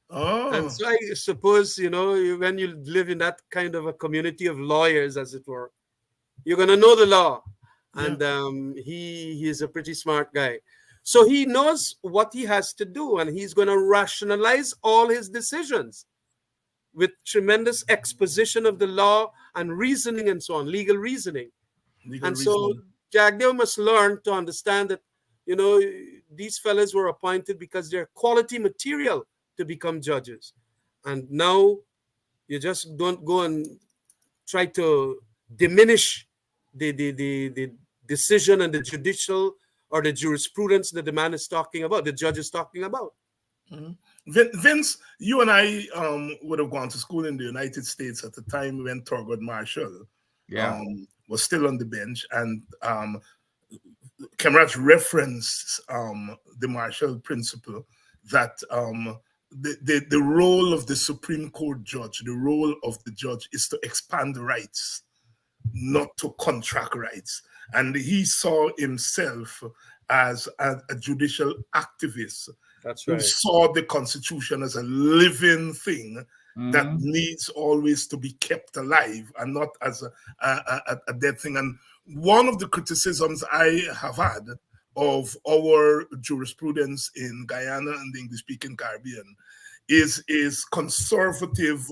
Oh. And so I suppose, when you live in that kind of a community of lawyers, as it were, you're going to know the law. And he is a pretty smart guy. So he knows what he has to do, and he's going to rationalize all his decisions with tremendous exposition of the law and reasoning and so on, legal reasoning. So Jagdev must learn to understand that, these fellas were appointed because they're quality material to become judges. And now you just don't go and try to diminish the decision and the judicial or the jurisprudence that the man is talking about, the judge is talking about. Vince, you and I would have gone to school in the United States at the time when Thurgood Marshall was still on the bench, and Khemraj referenced the Marshall principle that the role of the Supreme Court judge, the role of the judge is to expand rights, not to contract rights. And he saw himself as a judicial activist. That's right. Who saw the Constitution as a living thing that needs always to be kept alive and not as a dead thing. And one of the criticisms I have had of our jurisprudence in Guyana and the English-speaking Caribbean is conservative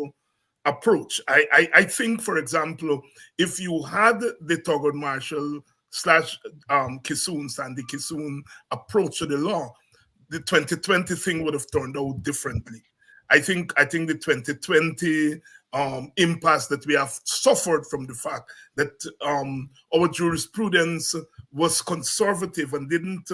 approach. I think, for example, if you had the Thurgood Marshall / Kissoon, Sandy Kissoon approach to the law, the 2020 thing would have turned out differently. I think the 2020 impasse that we have suffered from the fact that our jurisprudence was conservative and didn't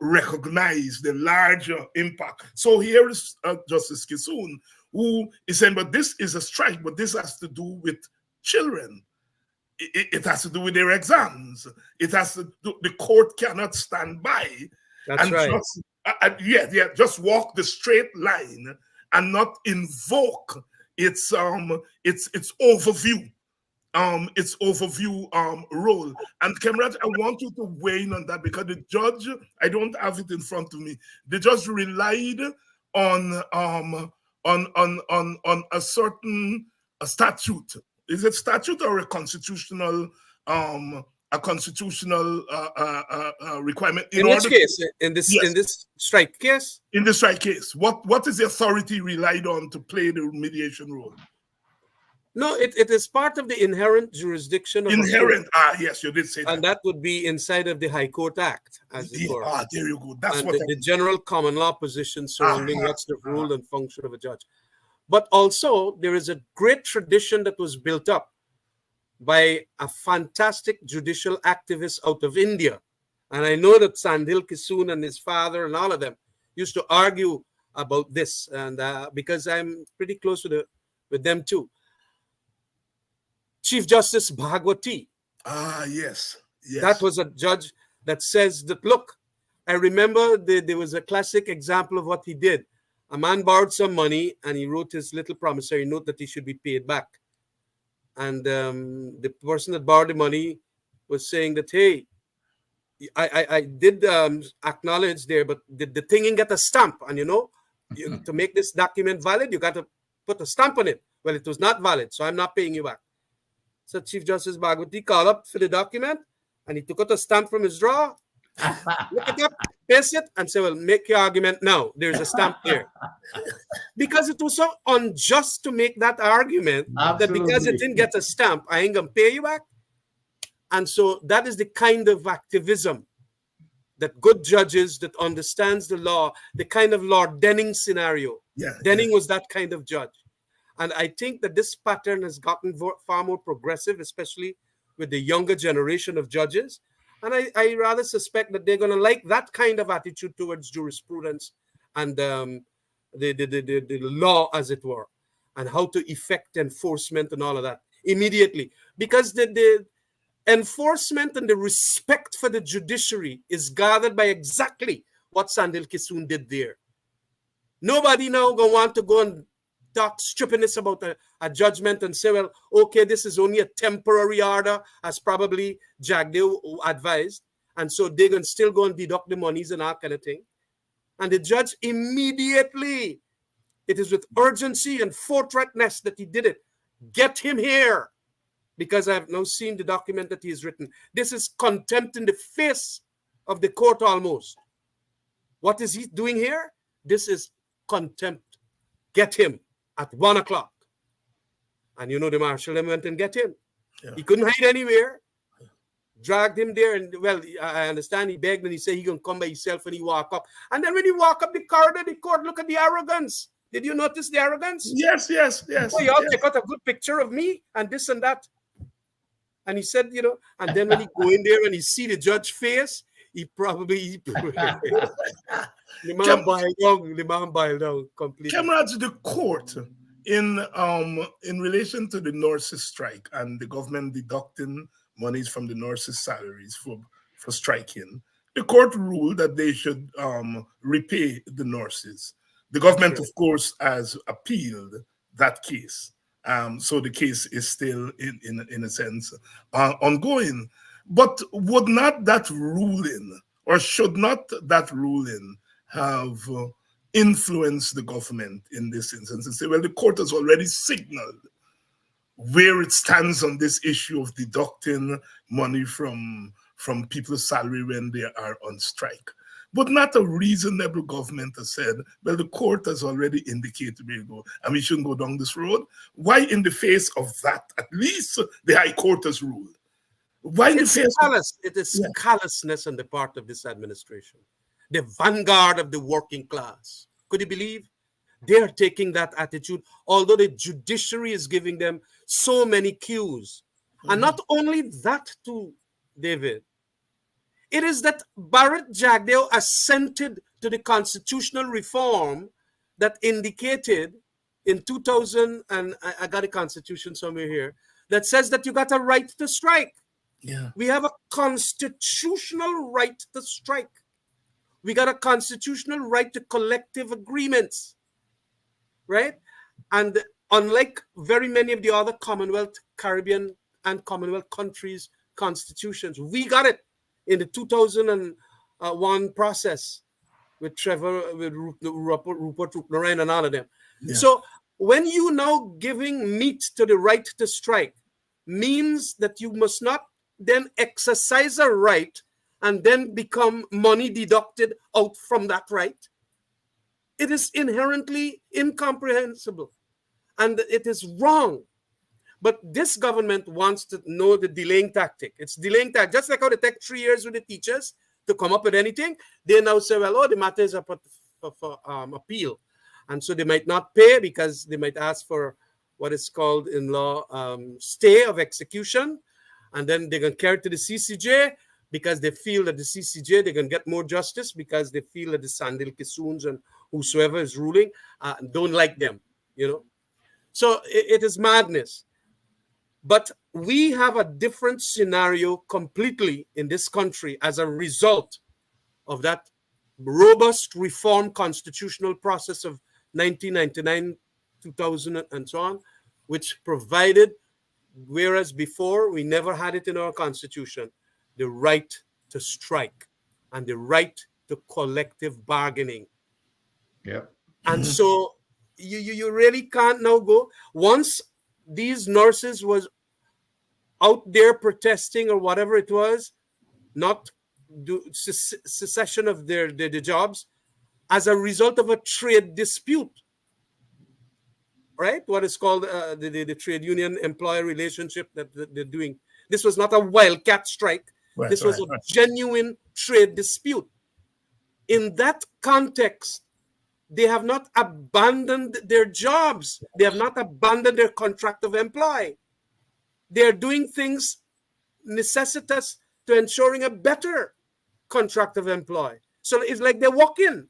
recognize the larger impact. So here is Justice Kissoon, who is saying, but this is a strike, but this has to do with children. It has to do with their exams. It has to do, the court cannot stand by. That's right. Just walk the straight line and not invoke its overview, role. And Khemraj, I want you to weigh in on that, because the judge, I don't have it in front of me. The judge relied on a certain statute. Is it statute or a constitutional requirement? In which case? In this strike case? In the strike case. What is the authority relied on to play the mediation role? No, it is part of the inherent jurisdiction of yes, you did say that. And that would be inside of the High Court Act, as it were. There you go. That's and what the general common law position surrounding what's the role and function of a judge. But also, there is a great tradition that was built up by a fantastic judicial activist out of India. And I know that Sandhil Kissoon and his father and all of them used to argue about this, and because I'm pretty close with them too. Chief Justice Bhagwati. Ah, yes. Yes. That was a judge that says that, look, I remember there was a classic example of what he did. A man borrowed some money and he wrote his little promissory note that he should be paid back. And the person that borrowed the money was saying that, hey, I did acknowledge there, but did the thing get a stamp? And to make this document valid, you got to put a stamp on it. Well, it was not valid, so I'm not paying you back. So Chief Justice Bhagwati called up for the document, and he took out a stamp from his drawer, look it up, paste it, and say, well, make your argument now. There's a stamp there. Because it was so unjust to make that argument that because it didn't get a stamp, I ain't going to pay you back. And so that is the kind of activism that good judges that understands the law, the kind of Lord Denning scenario. Yeah, Denning was that kind of judge. And I think that this pattern has gotten far more progressive, especially with the younger generation of judges. And I rather suspect that they're going to like that kind of attitude towards jurisprudence and the law, as it were, and how to effect enforcement and all of that immediately. Because the enforcement and the respect for the judiciary is gathered by exactly what Sandil Kisoon did there. Nobody now going to want to go and talk stupidness about a judgment and say, well, okay, this is only a temporary order, as probably Jagdeo advised. And so they're going to still go and deduct the monies and that kind of thing. And the judge immediately, it is with urgency and forthrightness that he did it. Get him here. Because I have now seen the document that he has written. This is contempt in the face of the court almost. What is he doing here? This is contempt. Get him at 1 o'clock. And the marshal then went and get him. Yeah. He couldn't hide anywhere. Dragged him there. And well, I understand he begged and he said he can come by himself and he walk up. And then when he walk up the corridor, the court, look at the arrogance. Did you notice the arrogance? Yes. Oh, y'all take out a good picture of me and this and that. And he said, and then when he go in there and he see the judge face, he probably the man boiled down completely. Khemraj, the court in relation to the nurses' strike and the government deducting monies from the nurses' salaries for striking, the court ruled that they should repay the nurses. The government, of course, has appealed that case. So the case is still, in a sense, ongoing. But would not that ruling, or should not that ruling have influenced the government in this instance and say, well, the court has already signaled where it stands on this issue of deducting money from people's salary when they are on strike? But not a reasonable government has said, well, the court has already indicated where to go, and we shouldn't go down this road. Why, in the face of that, at least the High Court has ruled? Why in the face it is callousness on the part of this administration, the vanguard of the working class. Could you believe? They are taking that attitude, although the judiciary is giving them so many cues. Mm-hmm. And not only that, too, David. It is that Barrett Jagdeo assented to the constitutional reform that indicated in 2000, and I got a constitution somewhere here, that says that you got a right to strike. Yeah. We have a constitutional right to strike. We got a constitutional right to collective agreements, right? And unlike very many of the other Commonwealth, Caribbean, and Commonwealth countries' constitutions, we got it in the 2001 process with Trevor, with Rupert Narayan and all of them. Yeah. So when you now giving meat to the right to strike means that you must not then exercise a right and then become money deducted out from that right. It is inherently incomprehensible and it is wrong. But this government wants to know the delaying tactic. It's delaying tactic. Just like how they take 3 years with the teachers to come up with anything, they now say, well, the matter is up for appeal. And so they might not pay because they might ask for what is called in law stay of execution. And then they're going to carry it to the CCJ because they feel that the CCJ, they're going to get more justice because they feel that the Sandil Kisoons and whosoever is ruling don't like them, So it is madness. But we have a different scenario completely in this country as a result of that robust reform constitutional process of 1999, 2000, and so on, which provided, whereas before we never had it in our constitution, the right to strike and the right to collective bargaining. Yeah. And so you really can't now go, once these nurses was out there protesting or whatever it was, not do secession of their jobs as a result of a trade dispute, right? What is called the trade union employer relationship that they're doing. This was not a wildcat strike. Right, This was right, a right. genuine trade dispute. In that context, they have not abandoned their jobs. They have not abandoned their contract of employ. They're doing things necessitous to ensuring a better contract of employ. So it's like they walk in.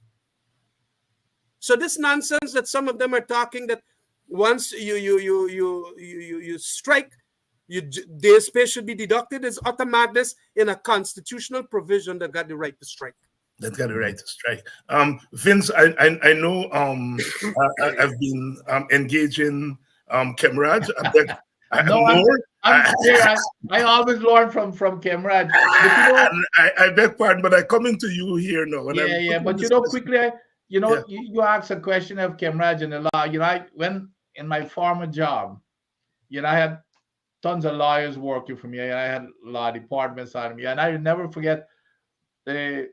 So this nonsense that some of them are talking, that once you strike, days pay should be deducted, is utter madness in a constitutional provision that got the right to strike. That got the right to strike. Vince, I know I've been engaging Khemraj. No, I always learn from Khemraj. But you know, I beg pardon, but I'm coming to you here now. yeah. But you know, quickly, you asked a question of Khemraj and the law. When in my former job, I had tons of lawyers working for me. I had law departments on me, and I never forget the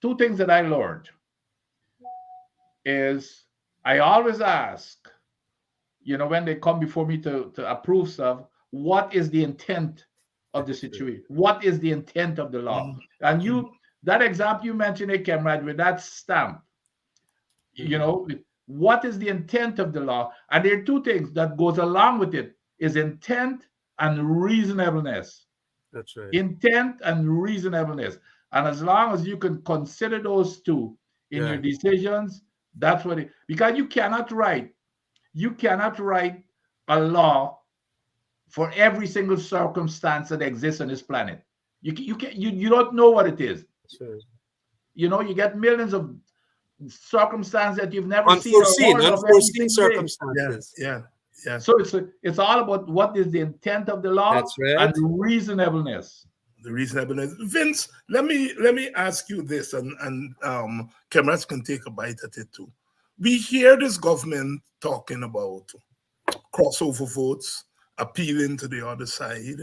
two things that I learned is I always ask, when they come before me to approve stuff, what is the intent of the situation? What is the intent of the law? And that example you mentioned, Khemraj, with that stamp, what is the intent of the law? And there are two things that goes along with it, is intent and reasonableness. That's right. Intent and reasonableness. And as long as you can consider those two in your decisions, that's what because you cannot write a law for every single circumstance that exists on this planet. You don't know what it is. Sure. You get millions of circumstances that you've never unforeseen circumstances. Yeah. So it's all about what is the intent of the law. That's right. And reasonableness. The reasonableness. Vince, let me ask you this, and Khemraj can take a bite at it too. We hear this government talking about crossover votes, appealing to the other side,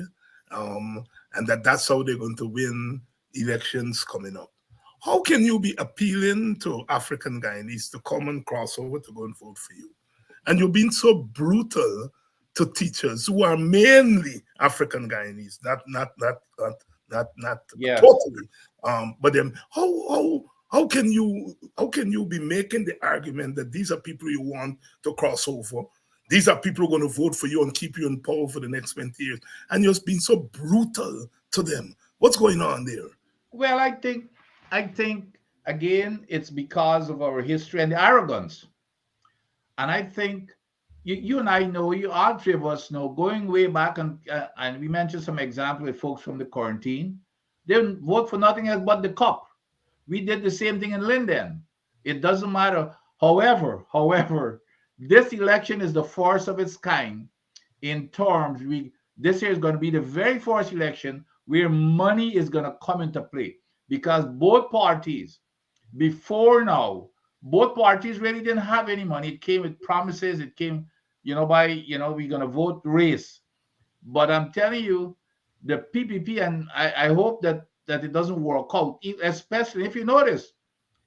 and that's how they're going to win elections coming up. How can you be appealing to African Guyanese to come and cross over to go and vote for you? And you're being so brutal to teachers who are mainly African Guyanese, not totally. But then how can you be making the argument that these are people you want to cross over? These are people who are going to vote for you and keep you in power for the next 20 years. And you're being so brutal to them. What's going on there? Well, I think again, it's because of our history and the arrogance. And I think you and I know, all three of us know, going way back, and we mentioned some examples with folks from the quarantine. They didn't vote for nothing else but the cup. We did the same thing in Linden. It doesn't matter. However, this election is the first of its kind in terms, this year is going to be the very first election where money is going to come into play, because both parties, before now, both parties really didn't have any money. It came with promises. It came, by, we're going to vote race. But I'm telling you, the PPP, and I hope that it doesn't work out, especially if you notice,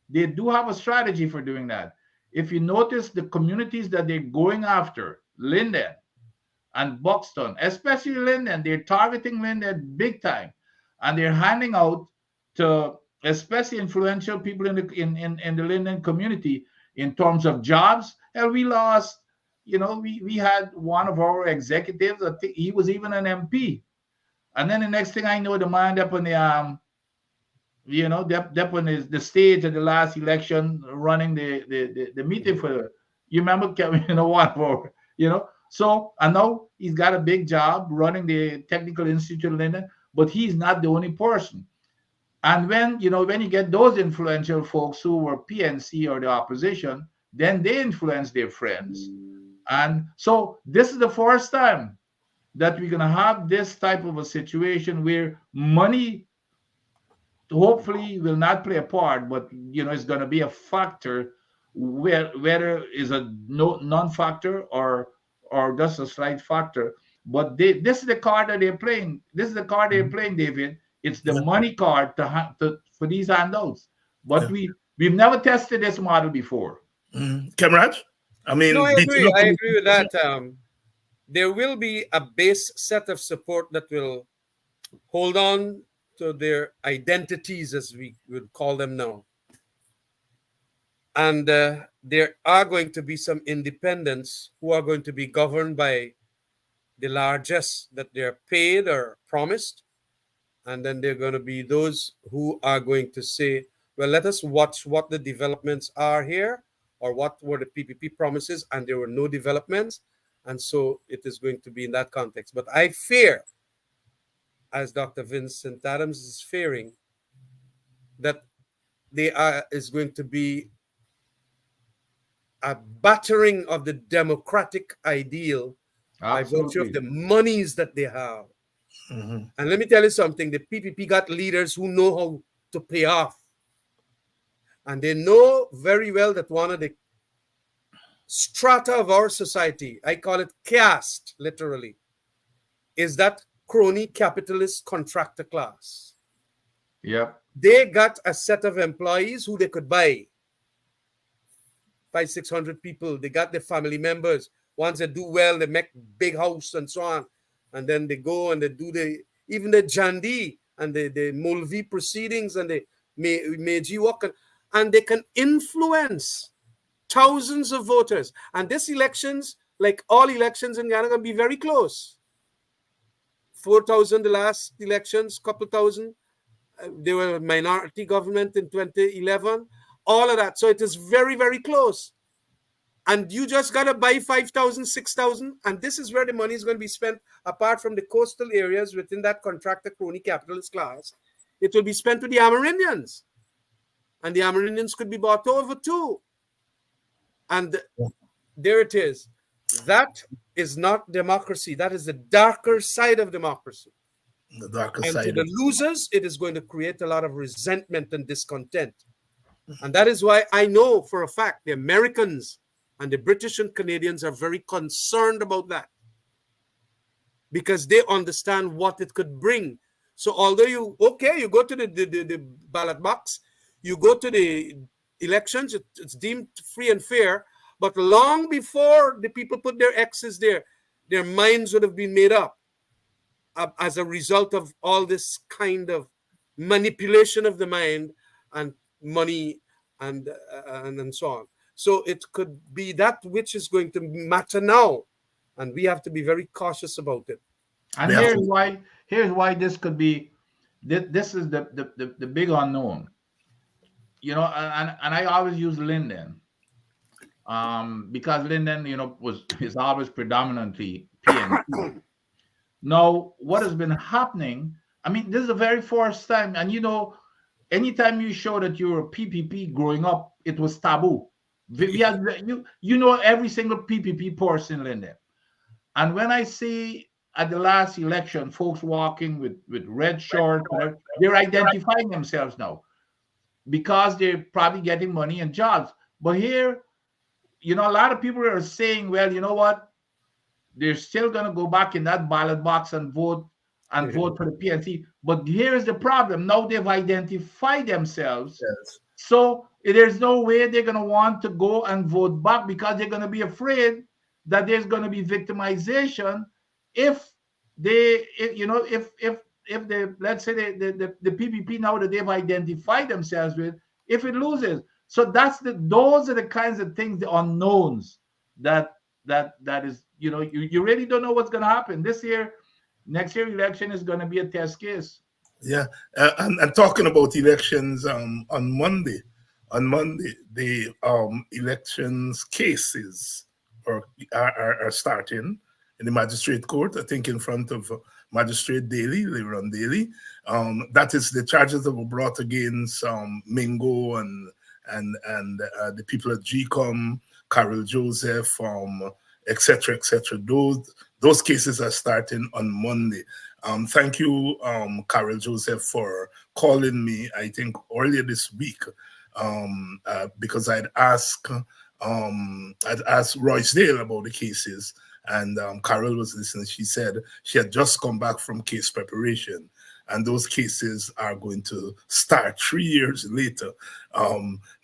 they do have a strategy for doing that. If you notice the communities that they're going after, Linden and Buxton, especially Linden, they're targeting Linden big time. And they're handing out to especially influential people in the Linden community in terms of jobs. And we lost, we had one of our executives, I think he was even an MP. And then the next thing I know, the man up on the up on the stage at the last election, running the meeting for, you remember, one for, So I know he's got a big job running the Technical Institute in London, but he's not the only person. And when when you get those influential folks who were PNC or the opposition, then they influence their friends. And so this is the first time that we're going to have this type of a situation where money hopefully will not play a part, but it's going to be a factor, whether is a no non-factor or just a slight factor. But this is the card that they're playing. This is the card they're playing, David. It's the money card for these handouts. But we've never tested this model before. Khemraj? I mean, no, I agree. I agree with that. There will be a base set of support that will hold on to their identities, as we would call them now. And there are going to be some independents who are going to be governed by the largesse that they're paid or promised. And then there are going to be those who are going to say, well, let us watch what the developments are here, or what were the PPP promises, and there were no developments. And so it is going to be in that context. But I fear, as Dr. Vincent Adams is fearing, that there is going to be a battering of the democratic ideal by virtue of the monies that they have. And let me tell you something, the PPP got leaders who know how to pay off. And they know very well that one of the strata of our society, I call it caste, literally, is that crony capitalist contractor class. Yep. They got a set of employees who they could buy. 500-600 people. They got their family members. Once they do well, they make big house and so on. And then they go and they do even the Jandi and the Mulvi proceedings and the Meiji Walk. And they can influence thousands of voters. And this elections, like all elections in Ghana, can be very close. 4,000 the last elections, couple thousand. They were a minority government in 2011. All of that. So it is very, very close. And you just got to buy 5,000, 6,000. And this is where the money is going to be spent, apart from the coastal areas within that contractor crony capitalist class. It will be spent to the Amerindians. And the Amerindians could be bought over too. And there it is. That is not democracy. That is the darker side of democracy. The darker and side. To the losers, it is going to create a lot of resentment and discontent. And that is why I know for a fact the Americans and the British and Canadians are very concerned about that, because they understand what it could bring. So although you go to the ballot box, you go to the elections, it's deemed free and fair, but long before the people put their X's there, their minds would have been made up as a result of all this kind of manipulation of the mind and money and so on. So it could be that which is going to matter now, and we have to be very cautious about it. And here's why this could be. This is the big unknown. And I always use Linden, because Linden, is always predominantly PNC. Now, what has been happening? I mean, this is the very first time, and anytime you show that you're a PPP growing up, it was taboo. We had, every single PPP person in Linden. And when I see at the last election, folks walking with red shorts, they're identifying themselves now because they're probably getting money and jobs. But here, a lot of people are saying, well, you know what? They're still going to go back in that ballot box and vote for the PNC. But here's the problem. Now they've identified themselves. Yes. So there's no way they're going to want to go and vote back, because they're going to be afraid that there's going to be victimization if they, if they, let's say the PPP now that they've identified themselves with, if it loses. So those are the kinds of things, the unknowns that is, you really don't know what's going to happen this year. Next year election is going to be a test case. Yeah, and talking about elections, on Monday, the elections case is or are starting in the magistrate court, I think in front of Magistrate Daly, Leron Daly. That is the charges that were brought against Mingo and the people at GCOM, Carol Joseph, etc., etc. Those cases are starting on Monday. Thank you, Carol Joseph, for calling me, I think, earlier this week, because I'd asked Royce Dale about the cases, and Carol was listening. She said she had just come back from case preparation, and those cases are going to start 3 years later.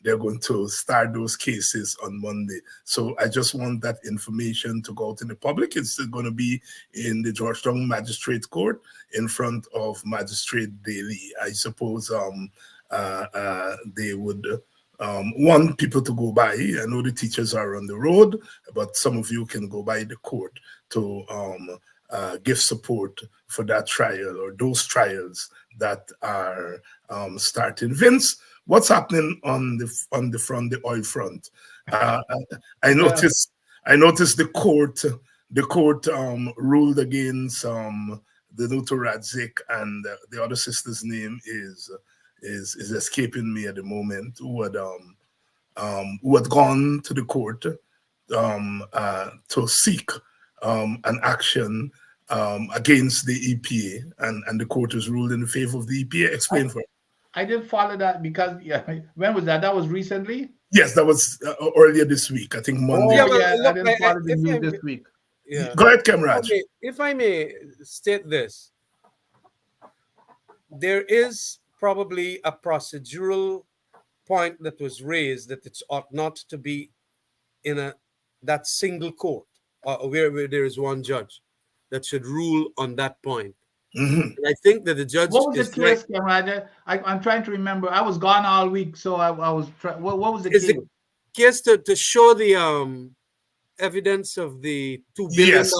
They're going to start those cases on Monday. So I just want that information to go out in the public. It's going to be in the Georgetown Magistrate Court in front of Magistrate Daly. I suppose they would want people to go by. I know the teachers are on the road, but some of you can go by the court to give support for that trial or those trials that are starting. Vince, what's happening on the oil front? I noticed the court ruled against the Nutoradzik, and the other sister's name is escaping me at the moment, who had gone to the court to seek an action against the EPA, and the court has ruled in favor of the EPA. Explain for me. I didn't follow that because when was that? That was recently? Yes, that was earlier this week. I think Monday. Oh, yeah, look, I didn't follow the news this week. Yeah. Go ahead, Khemraj. Okay, if I may state this, there is probably a procedural point that was raised that it ought not to be in that single court where there is one judge that should rule on that point. Mm-hmm. And I think that the judge. What was the case, Khemraj? I'm trying to remember. I was gone all week, so I was. What was the case? The case to show the evidence of the $2 billion. Yes.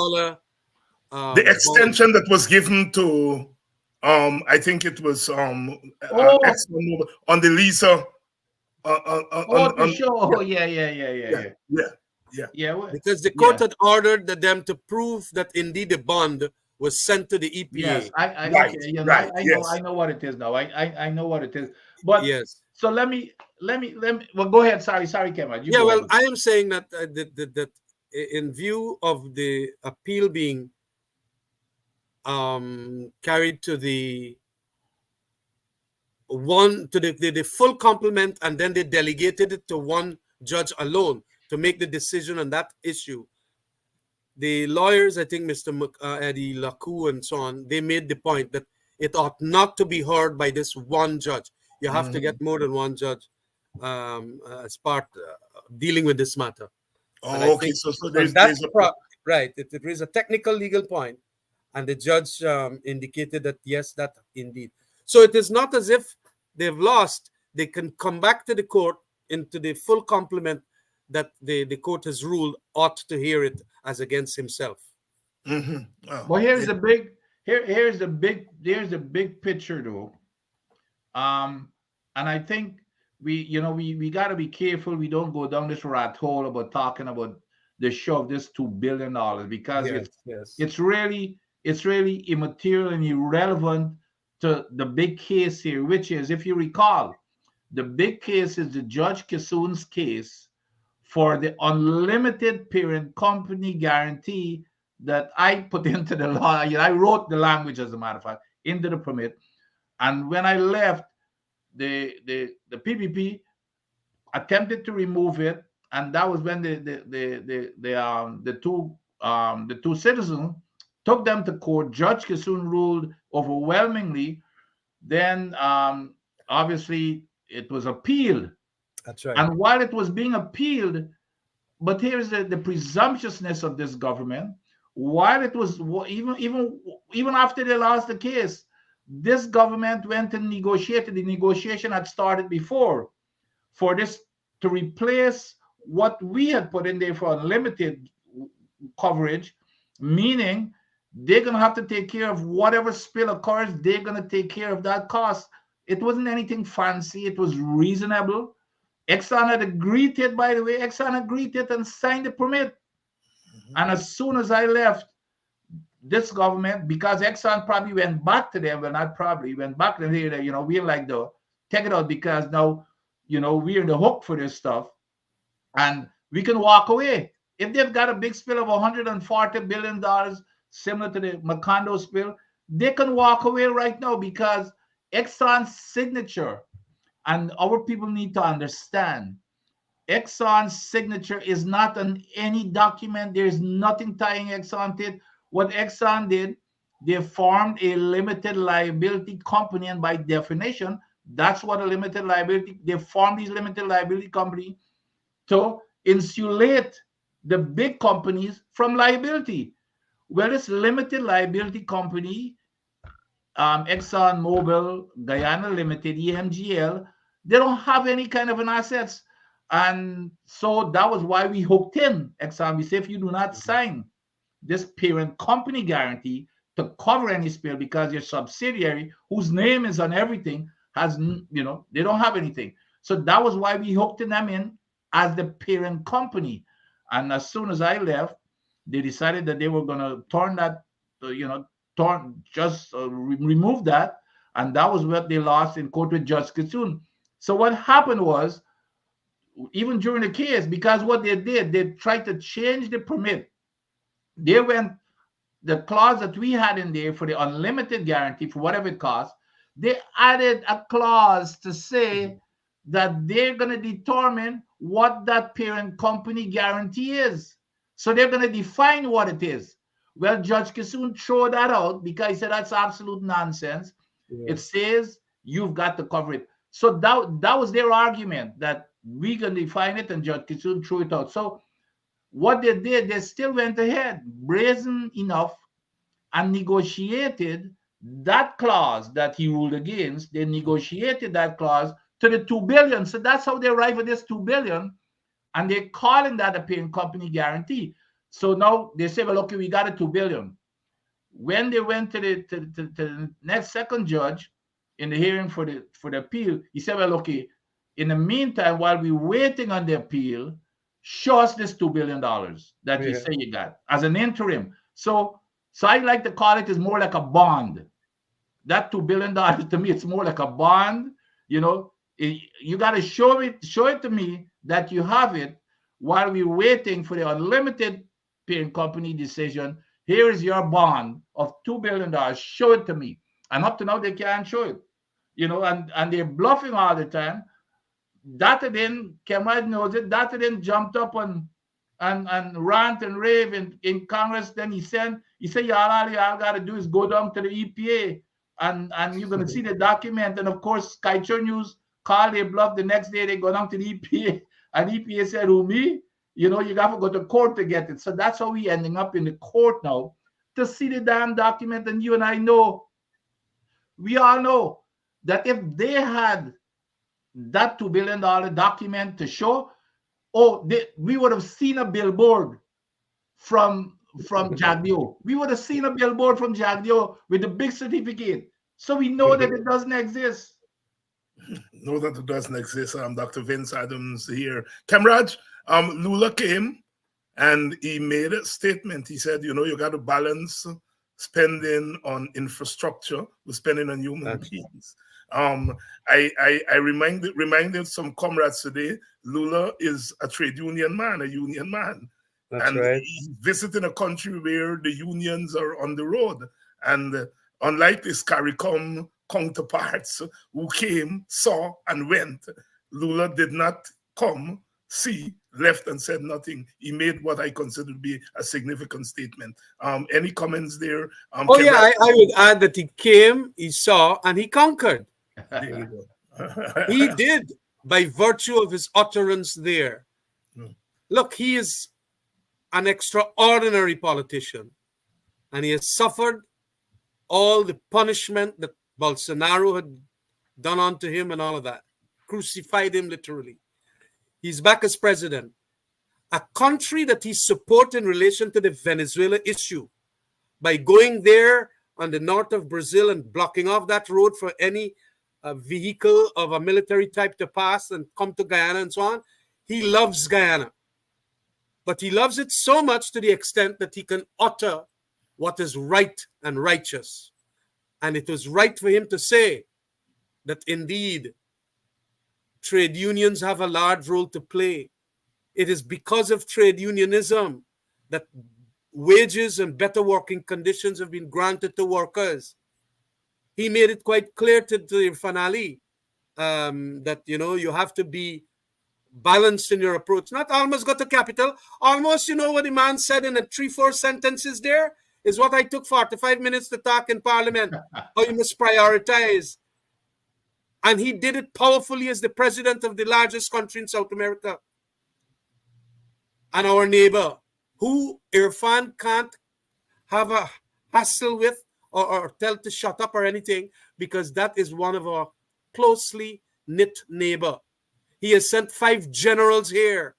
The extension that was given to, I think it was on the Lisa. Yeah. Because the court had ordered them to prove that indeed the bond was sent to the EPA. Yes, I know what it is now. I know what it is. But yes. So let me. Well, go ahead. Sorry, Khemraj. Yeah. Well, I am saying that that in view of the appeal being carried to the full complement, and then they delegated it to one judge alone to make the decision on that issue. The lawyers, I think Mr. Eddie Lacou and so on, they made the point that it ought not to be heard by this one judge. You have to get more than one judge as part dealing with this matter. Oh, okay. So there's right. It is a technical legal point, and the judge indicated that yes, that indeed. So it is not as if they've lost. They can come back to the court into the full complement that the court has ruled ought to hear it as against himself. Mm-hmm. Oh, well, here's the big picture though. And I think we got to be careful we don't go down this rat hole about talking about the show of this $2 billion because it's really immaterial and irrelevant to the big case here, which is, if you recall, the big case is the Judge Kissoon's case for the unlimited parent company guarantee that I put into the law. I wrote the language, as a matter of fact, into the permit. And when I left, the PPP attempted to remove it, and that was when the two citizens took them to court. Judge Kissoon ruled overwhelmingly. Then obviously it was appealed. That's right. And while it was being appealed, but here's the presumptuousness of this government. While it was even after they lost the case, this government went and negotiated. The negotiation had started before for this to replace what we had put in there for unlimited coverage, meaning they're going to have to take care of whatever spill occurs. They're going to take care of that cost. It wasn't anything fancy. It was reasonable. Exxon had agreed to it, by the way. Exxon agreed to it and signed the permit. And as soon as I left this government, because Exxon probably went back to them, well, not probably, went back to them, we're like the take it out because now, we're in the hook for this stuff and we can walk away. If they've got a big spill of $140 billion, similar to the Macondo spill, they can walk away right now because Exxon's signature, and our people need to understand, Exxon's signature is not on any document. There's nothing tying Exxon to it. What Exxon did, they formed a limited liability company, and by definition, that's what a limited liability, they formed these limited liability company to insulate the big companies from liability. Well, this limited liability company, Exxon Mobil, Guyana Limited, EMGL, they don't have any kind of an assets. And so that was why we hooked in Exxon. We say, if you do not sign this parent company guarantee to cover any spill, because your subsidiary, whose name is on everything, has, they don't have anything. So that was why we hooked them in as the parent company. And as soon as I left, they decided that they were going to turn that, remove that. And that was what they lost in court with Judge Kissoon. So what happened was, even during the case, because what they did, they tried to change the permit. They went, the clause that we had in there for the unlimited guarantee for whatever it costs, they added a clause to say that they're going to determine what that parent company guarantee is. So they're going to define what it is. Well, Judge Kissoon threw that out because he said that's absolute nonsense. Yeah. It says you've got to cover it. So that was their argument, that we can define it, and Judge Kissoon threw it out. So what they did, they still went ahead, brazen enough, and negotiated that clause that he ruled against. They negotiated that clause to the $2 billion. So that's how they arrived at this $2 billion, and they're calling that a parent company guarantee. So now they say, well, okay, we got a $2 billion. When they went to the next second judge in the hearing for the appeal, he said, well, okay, in the meantime, while we're waiting on the appeal, show us this $2 billion that you say you got as an interim. So I like to call it is more like a bond. That $2 billion to me, it's more like a bond. You got to show it to me that you have it while we're waiting for the unlimited parent company decision. Here is your bond of $2 billion. Show it to me. And up to now, they can't show it. And they're bluffing all the time. That then, Khemraj knows it. That then jumped up and rant and rave in Congress. Then he said, all you got to do is go down to the EPA and you're going to see the document. And of course, Skycho News called their bluff. The next day, they go down to the EPA, and EPA said, who, me? You got to go to court to get it. So that's how we ending up in the court now to see the damn document. And you and I know, we all know that if they had that $2 billion document to show, we would have seen a billboard from Jagdeo. We would have seen a billboard from Jagdeo with the big certificate. So we know that it doesn't exist. Know that it doesn't exist. Dr. Vince Adams here. Khemraj, Lula came and he made a statement. He said, you got to balance spending on infrastructure with spending on human beings. I reminded some comrades today, Lula is a trade union man, a union man. That's right. He's visiting a country where the unions are on the road. And unlike his CARICOM counterparts who came, saw, and went, Lula did not come, see, left, and said nothing. He made what I consider to be a significant statement. Any comments there? I would add that he came, he saw, and he conquered. There you go. He did, by virtue of his utterance there. Look, he is an extraordinary politician, and he has suffered all the punishment that Bolsonaro had done unto him and all of that. Crucified him literally. He's back as president. A country that he supported in relation to the Venezuela issue by going there on the north of Brazil and blocking off that road for any vehicle of a military type to pass and come to Guyana and so on. He loves Guyana. But he loves it so much to the extent that he can utter what is right and righteous. And it was right for him to say that indeed trade unions have a large role to play. It is because of trade unionism that wages and better working conditions have been granted to workers. He made it quite clear to Irfan Ali that, you have to be balanced in your approach. Not almost go to capital. Almost, what the man said in 3-4 sentences there is what I took 45 minutes to talk in Parliament. How you must prioritize. And he did it powerfully as the president of the largest country in South America. And our neighbor, who Irfan can't have a hassle with or tell to shut up or anything, because that is one of our closely knit neighbor. He has sent 5 generals here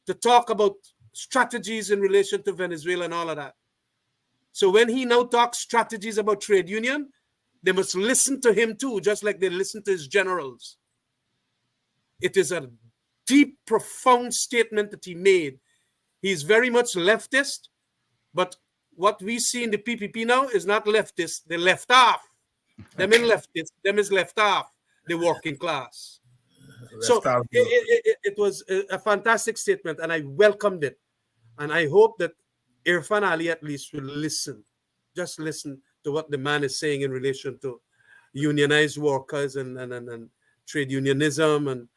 to talk about strategies in relation to Venezuela and all of that. So when he now talks strategies about trade union, they must listen to him too, just like they listen to his generals. It is a deep, profound statement that he made. He's very much leftist, but what we see in the PPP now is not leftist. They're left off. Them in leftist, them is left off, the working class. So it was a fantastic statement, and I welcomed it. And I hope that Irfan Ali at least will listen. Just listen to what the man is saying in relation to unionized workers and trade unionism and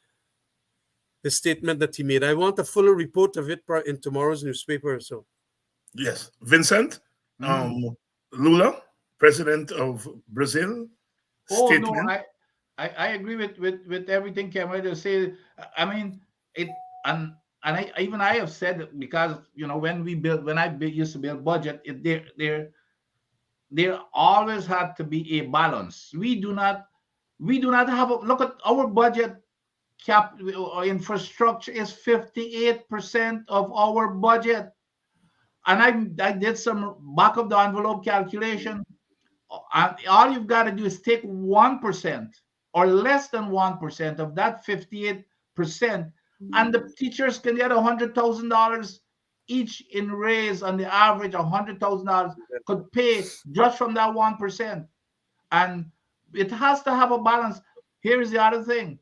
the statement that he made. I want a fuller report of it in tomorrow's newspaper or so. Yes. Vincent, Lula, president of Brazil. Statement. No, I agree with everything Khemraj said. I mean, it and I have said, because when I used to build budget, there always had to be a balance. We do not have look at our budget. Infrastructure is 58% of our budget, and I did some back of the envelope calculation. And all you've got to do is take 1% or less than 1% of that 58%, and the teachers can get $100,000 each in raise. On the average, $100,000 could pay just from that 1%, and it has to have a balance. Here is the other thing.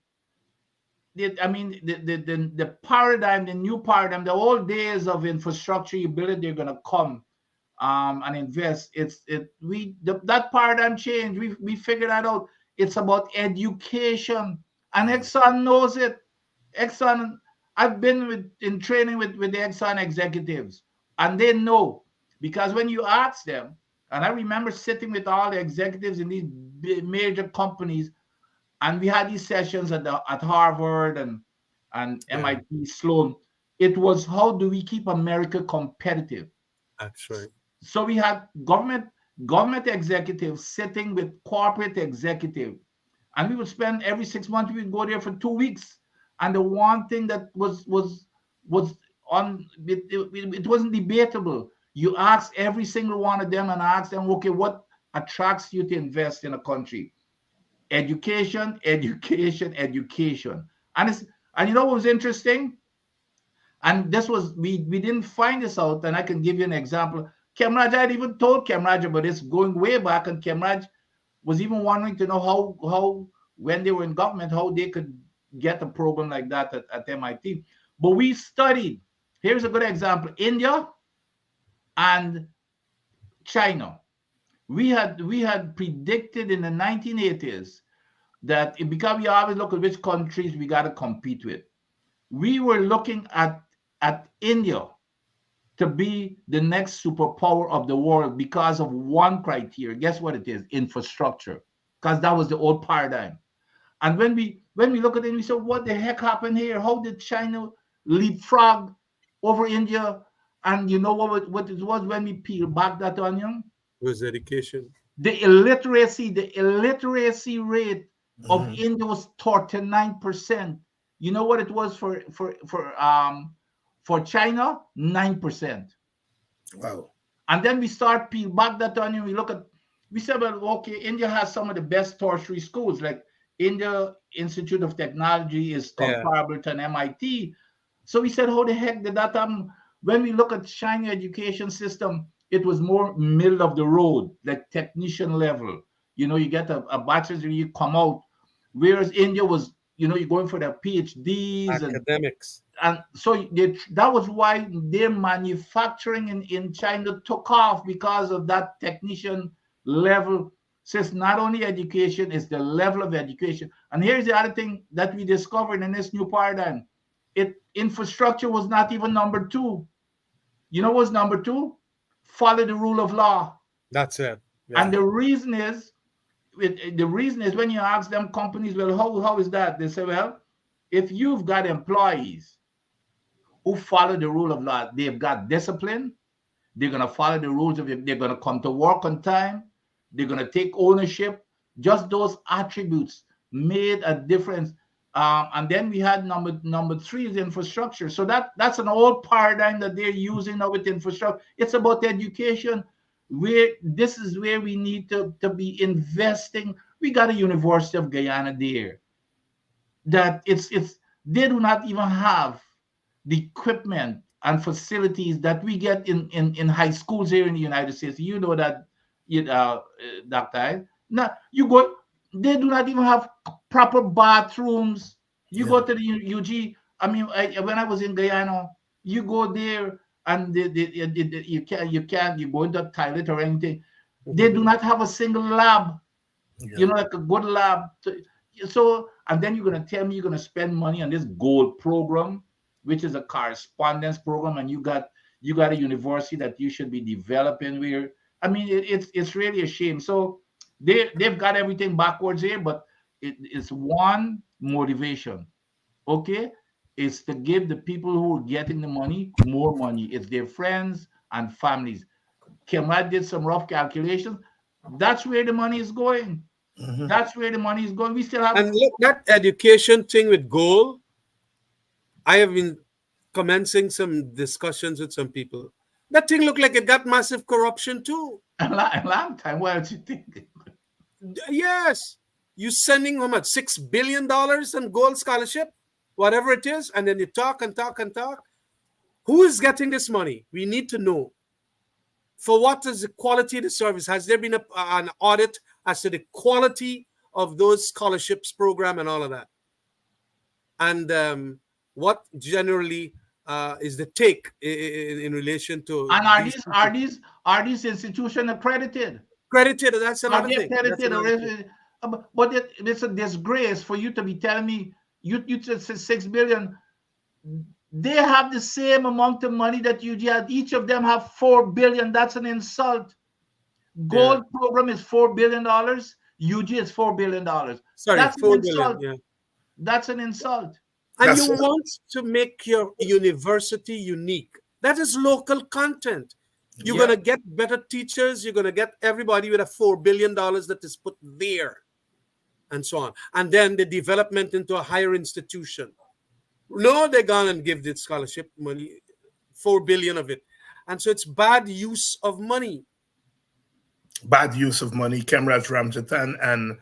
The paradigm, the new paradigm, the old days of infrastructure you build it, they're gonna come and invest. That paradigm change. We figured that out. It's about education, and Exxon knows it. Exxon, I've been in training with the Exxon executives, and they know, because when you ask them, and I remember sitting with all the executives in these major companies, and we had these sessions at Harvard and MIT, Sloan. It was, how do we keep America competitive? That's right. So we had government executives sitting with corporate executive, and we would spend every 6 months. We would go there for 2 weeks, and the one thing that was on it wasn't debatable. You ask every single one of them and ask them, okay, what attracts you to invest in a country? Education, education, education. And you know what was interesting? And this was, we didn't find this out, and I can give you an example. Khemraj, I had even told Khemraj about this going way back, and Khemraj was even wondering to know how when they were in government, how they could get a program like that at MIT. But we studied, here's a good example, India and China. We had predicted in the 1980s that because we always look at which countries we got to compete with. We were looking at India to be the next superpower of the world because of one criteria. Guess what it is? Infrastructure. Because that was the old paradigm. And when we look at it, we say, what the heck happened here? How did China leapfrog over India? And you know what it was when we peel back that onion? It was education. The illiteracy rate of India was 39%. You know what it was for China? 9%. Wow. And then we start peel back that onion. We said, well, okay, India has some of the best tertiary schools. Like India Institute of Technology is comparable to an MIT. So we said, how the heck did that happen? When we look at China education system, it was more middle of the road, like technician level. You get a bachelor's degree, you come out. Whereas India was, you're going for their PhDs, Academics. and so that was why their manufacturing in China took off, because of that technician level. So it's not only education, it's the level of education. And here's the other thing that we discovered in this new paradigm. Infrastructure was not even number two. You know what's number two? Follow the rule of law. That's it. Yeah. And the reason is when you ask them companies, well, how is that? They say, well, if you've got employees who follow the rule of law, they've got discipline, they're going to follow the rules of it, they're going to come to work on time, they're going to take ownership. Just those attributes made a difference. And then we had number three is infrastructure. So that's an old paradigm that they're using now with infrastructure. It's about education. This is where we need to be investing. We got a University of Guyana there that they do not even have the equipment and facilities that we get in high schools here in the United States. You know that, Dr. Now they do not even have proper bathrooms. You go to the UG. I mean, when I was in Guyana, you go there and you go into a toilet or anything. They do not have a single lab. Like a good lab. So, and then you're going to tell me you're going to spend money on this gold program, which is a correspondence program, and you got a university that you should be developing where, I mean, it's really a shame. So they've got everything backwards here, but it's one motivation. Okay? It's to give the people who are getting the money more money. It's their friends and families. Khemraj did some rough calculations. That's where the money is going. Mhm. That's where the money is going. We still have. And look, that education thing with gold, I have been commencing some discussions with some people. That thing looked like it got massive corruption too. A long time. What else you think? Yes. You sending how much? $6 billion in gold scholarship, whatever it is, and then you talk and talk and talk. Who is getting this money? We need to know. For what is the quality of the service? Has there been an audit as to the quality of those scholarships program and all of that? And what generally is the take in relation to? And are these institutions accredited? Credited? That's Are another they thing. That's accredited? another thing. But it's a disgrace for you to be telling me you said $6 billion. They have the same amount of money that you had. Each of them have $4 billion. That's an insult. Gold program is $4 billion. UG is $4 billion. Sorry, That's $4 an billion. insult. Yeah. That's an insult. And That's you it. want to make your university unique. That is local content. You're going to get better teachers. You're going to get everybody with a $4 billion that is put there, and so on. And then the development into a higher institution. No, they're going to give the scholarship money, $4 billion of it. And so it's bad use of money. Bad use of money. Khemraj Ramjattan and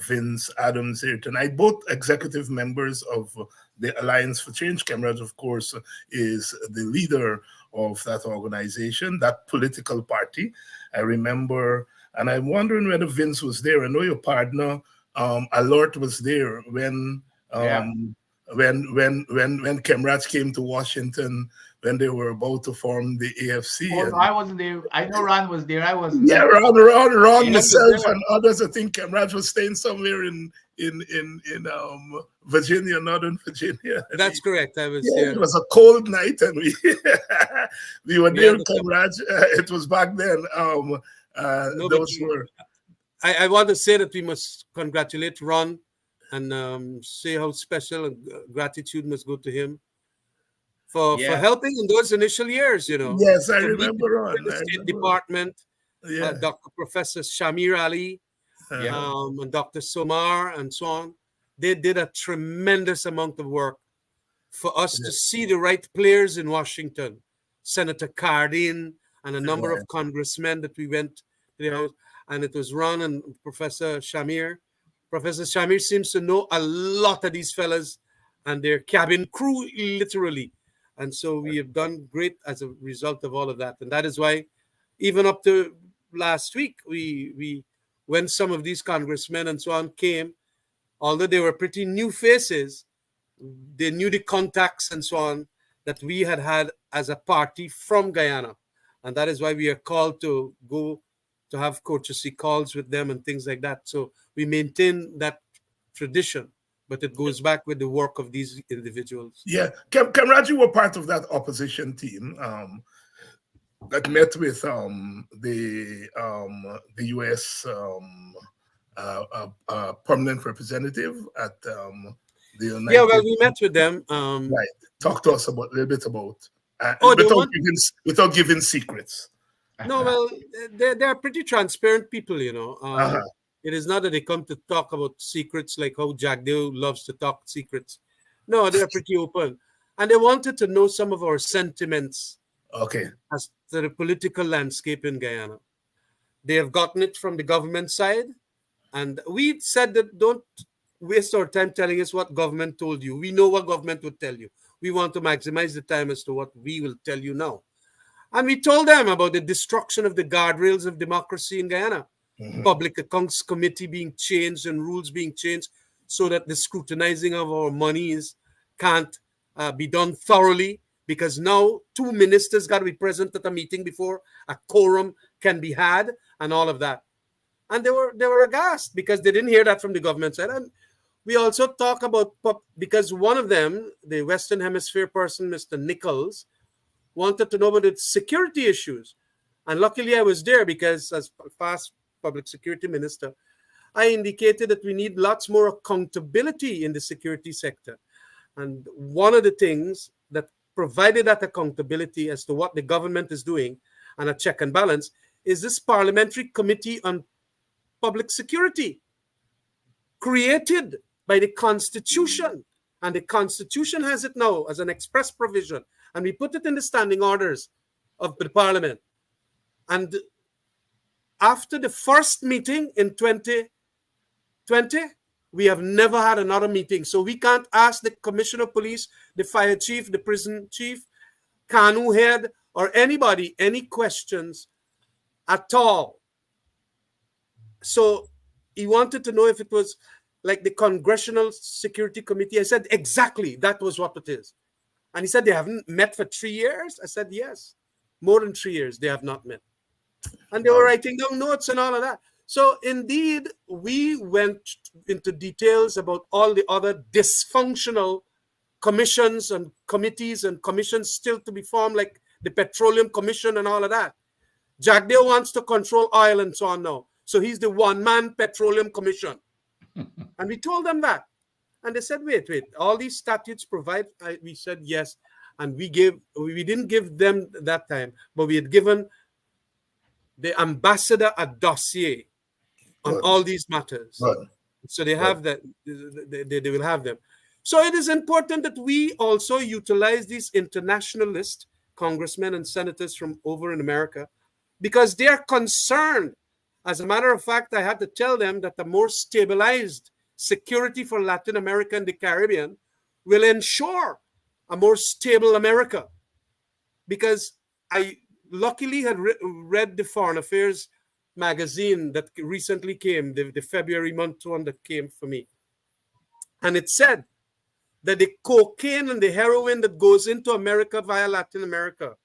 Vince Adams here tonight, both executive members of the Alliance for Change. Khemraj, of course, is the leader of that organization, that political party. I remember, and I'm wondering whether Vince was there. I know your partner, Alert, was there when Khemraj came to Washington, when they were about to form the AFC. Oh, no, I wasn't there. I know Ron was there. I wasn't Yeah, there. Ron, He myself, was there. and others. I think Khemraj was staying somewhere in Virginia, Northern Virginia. That's correct. I was Yeah, there. it was a cold night, and we were there, understand. Khemraj. It was back then. Those were. I want to say that we must congratulate Ron and say how special and gratitude must go to him for helping in those initial years, Yes, I To meet remember Ron. the State Department, Yeah. Dr. Professor Shamir Ali, and Dr. Somar, and so on. They did a tremendous amount of work for us to see the right players in Washington. Senator Cardin and a number of congressmen that we went to the house, and it was Ron and Professor Shamir. Professor Shamir seems to know a lot of these fellas and their cabin crew, literally. And so we have done great as a result of all of that. And that is why, even up to last week, we when some of these congressmen and so on came, although they were pretty new faces, they knew the contacts and so on that we had as a party from Guyana. And that is why we are called to go to have courtesy calls with them and things like that. So we maintain that tradition, but it goes back with the work of these individuals. Yeah, Khemraj, you were part of that opposition team that met with the U.S. Permanent representative at the United. Yeah, well, we met with them. Right. Talk to us about a little bit about without giving secrets. No, well, they're pretty transparent people, you know. It is not that they come to talk about secrets like how Jack Dale loves to talk secrets. No, they're pretty open. And they wanted to know some of our sentiments as to the political landscape in Guyana. They have gotten it from the government side. And we said that don't waste our time telling us what government told you. We know what government would tell you. We want to maximize the time as to what we will tell you now. And we told them about the destruction of the guardrails of democracy in Guyana. Public Accounts Committee being changed and rules being changed so that the scrutinizing of our monies can't be done thoroughly, because now 2 ministers got to be present at a meeting before a quorum can be had and all of that. And they were aghast because they didn't hear that from the government side. And we also talk about, because one of them, the Western Hemisphere person, Mr. Nichols, wanted to know about its security issues. And luckily I was there because as past public security minister, I indicated that we need lots more accountability in the security sector. And one of the things that provided that accountability as to what the government is doing and a check and balance is this Parliamentary Committee on Public Security, created by the Constitution. And the Constitution has it now as an express provision. And we put it in the standing orders of the Parliament. And after the first meeting in 2020, we have never had another meeting. So we can't ask the Commissioner of Police, the Fire Chief, the Prison Chief, Canoe Head, or anybody any questions at all. So he wanted to know if it was like the Congressional Security Committee. I said, exactly, that was what it is. And he said, they haven't met for 3 years? I said, yes, more than 3 years they have not met. And they were writing down notes and all of that. So indeed, we went into details about all the other dysfunctional commissions and committees and commissions still to be formed, like the Petroleum Commission and all of that. Jack Dale wants to control oil and so on now. So he's the one-man Petroleum Commission. And we told them that. And they said, wait, all these statutes provide, we said yes. And we didn't give them that time, but we had given the ambassador a dossier on all these matters. So they have that, they will have them. So it is important that we also utilize these internationalist congressmen and senators from over in America, because they are concerned. As a matter of fact, I had to tell them that the more stabilized security for Latin America and the Caribbean will ensure a more stable America. Because I luckily had read the Foreign Affairs magazine that recently came, the February month one that came for me. And it said that the cocaine and the heroin that goes into America via Latin America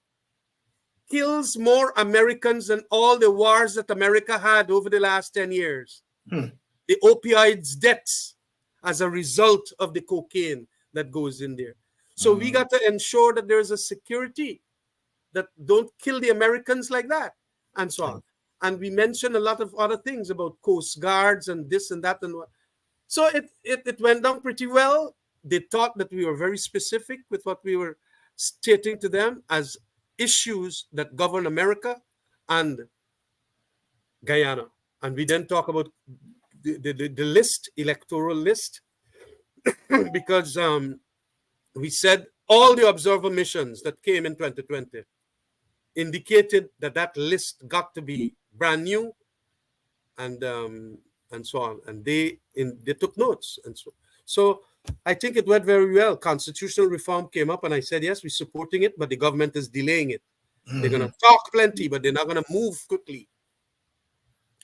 kills more Americans than all the wars that America had over the last 10 years. The opioids deaths as a result of the cocaine that goes in there. So we got to ensure that there's a security that don't kill the Americans like that, and so on. And we mentioned a lot of other things about Coast Guards and this and that. And what. So it went down pretty well. They thought that we were very specific with what we were stating to them as issues that govern America and Guyana. And we then talk about the list, electoral list, because we said all the observer missions that came in 2020 indicated that list got to be brand new, and so on. And they took notes, and so I think it went very well. Constitutional reform came up, and I said, yes, we're supporting it, but the government is delaying it. They're going to talk plenty, but they're not going to move quickly.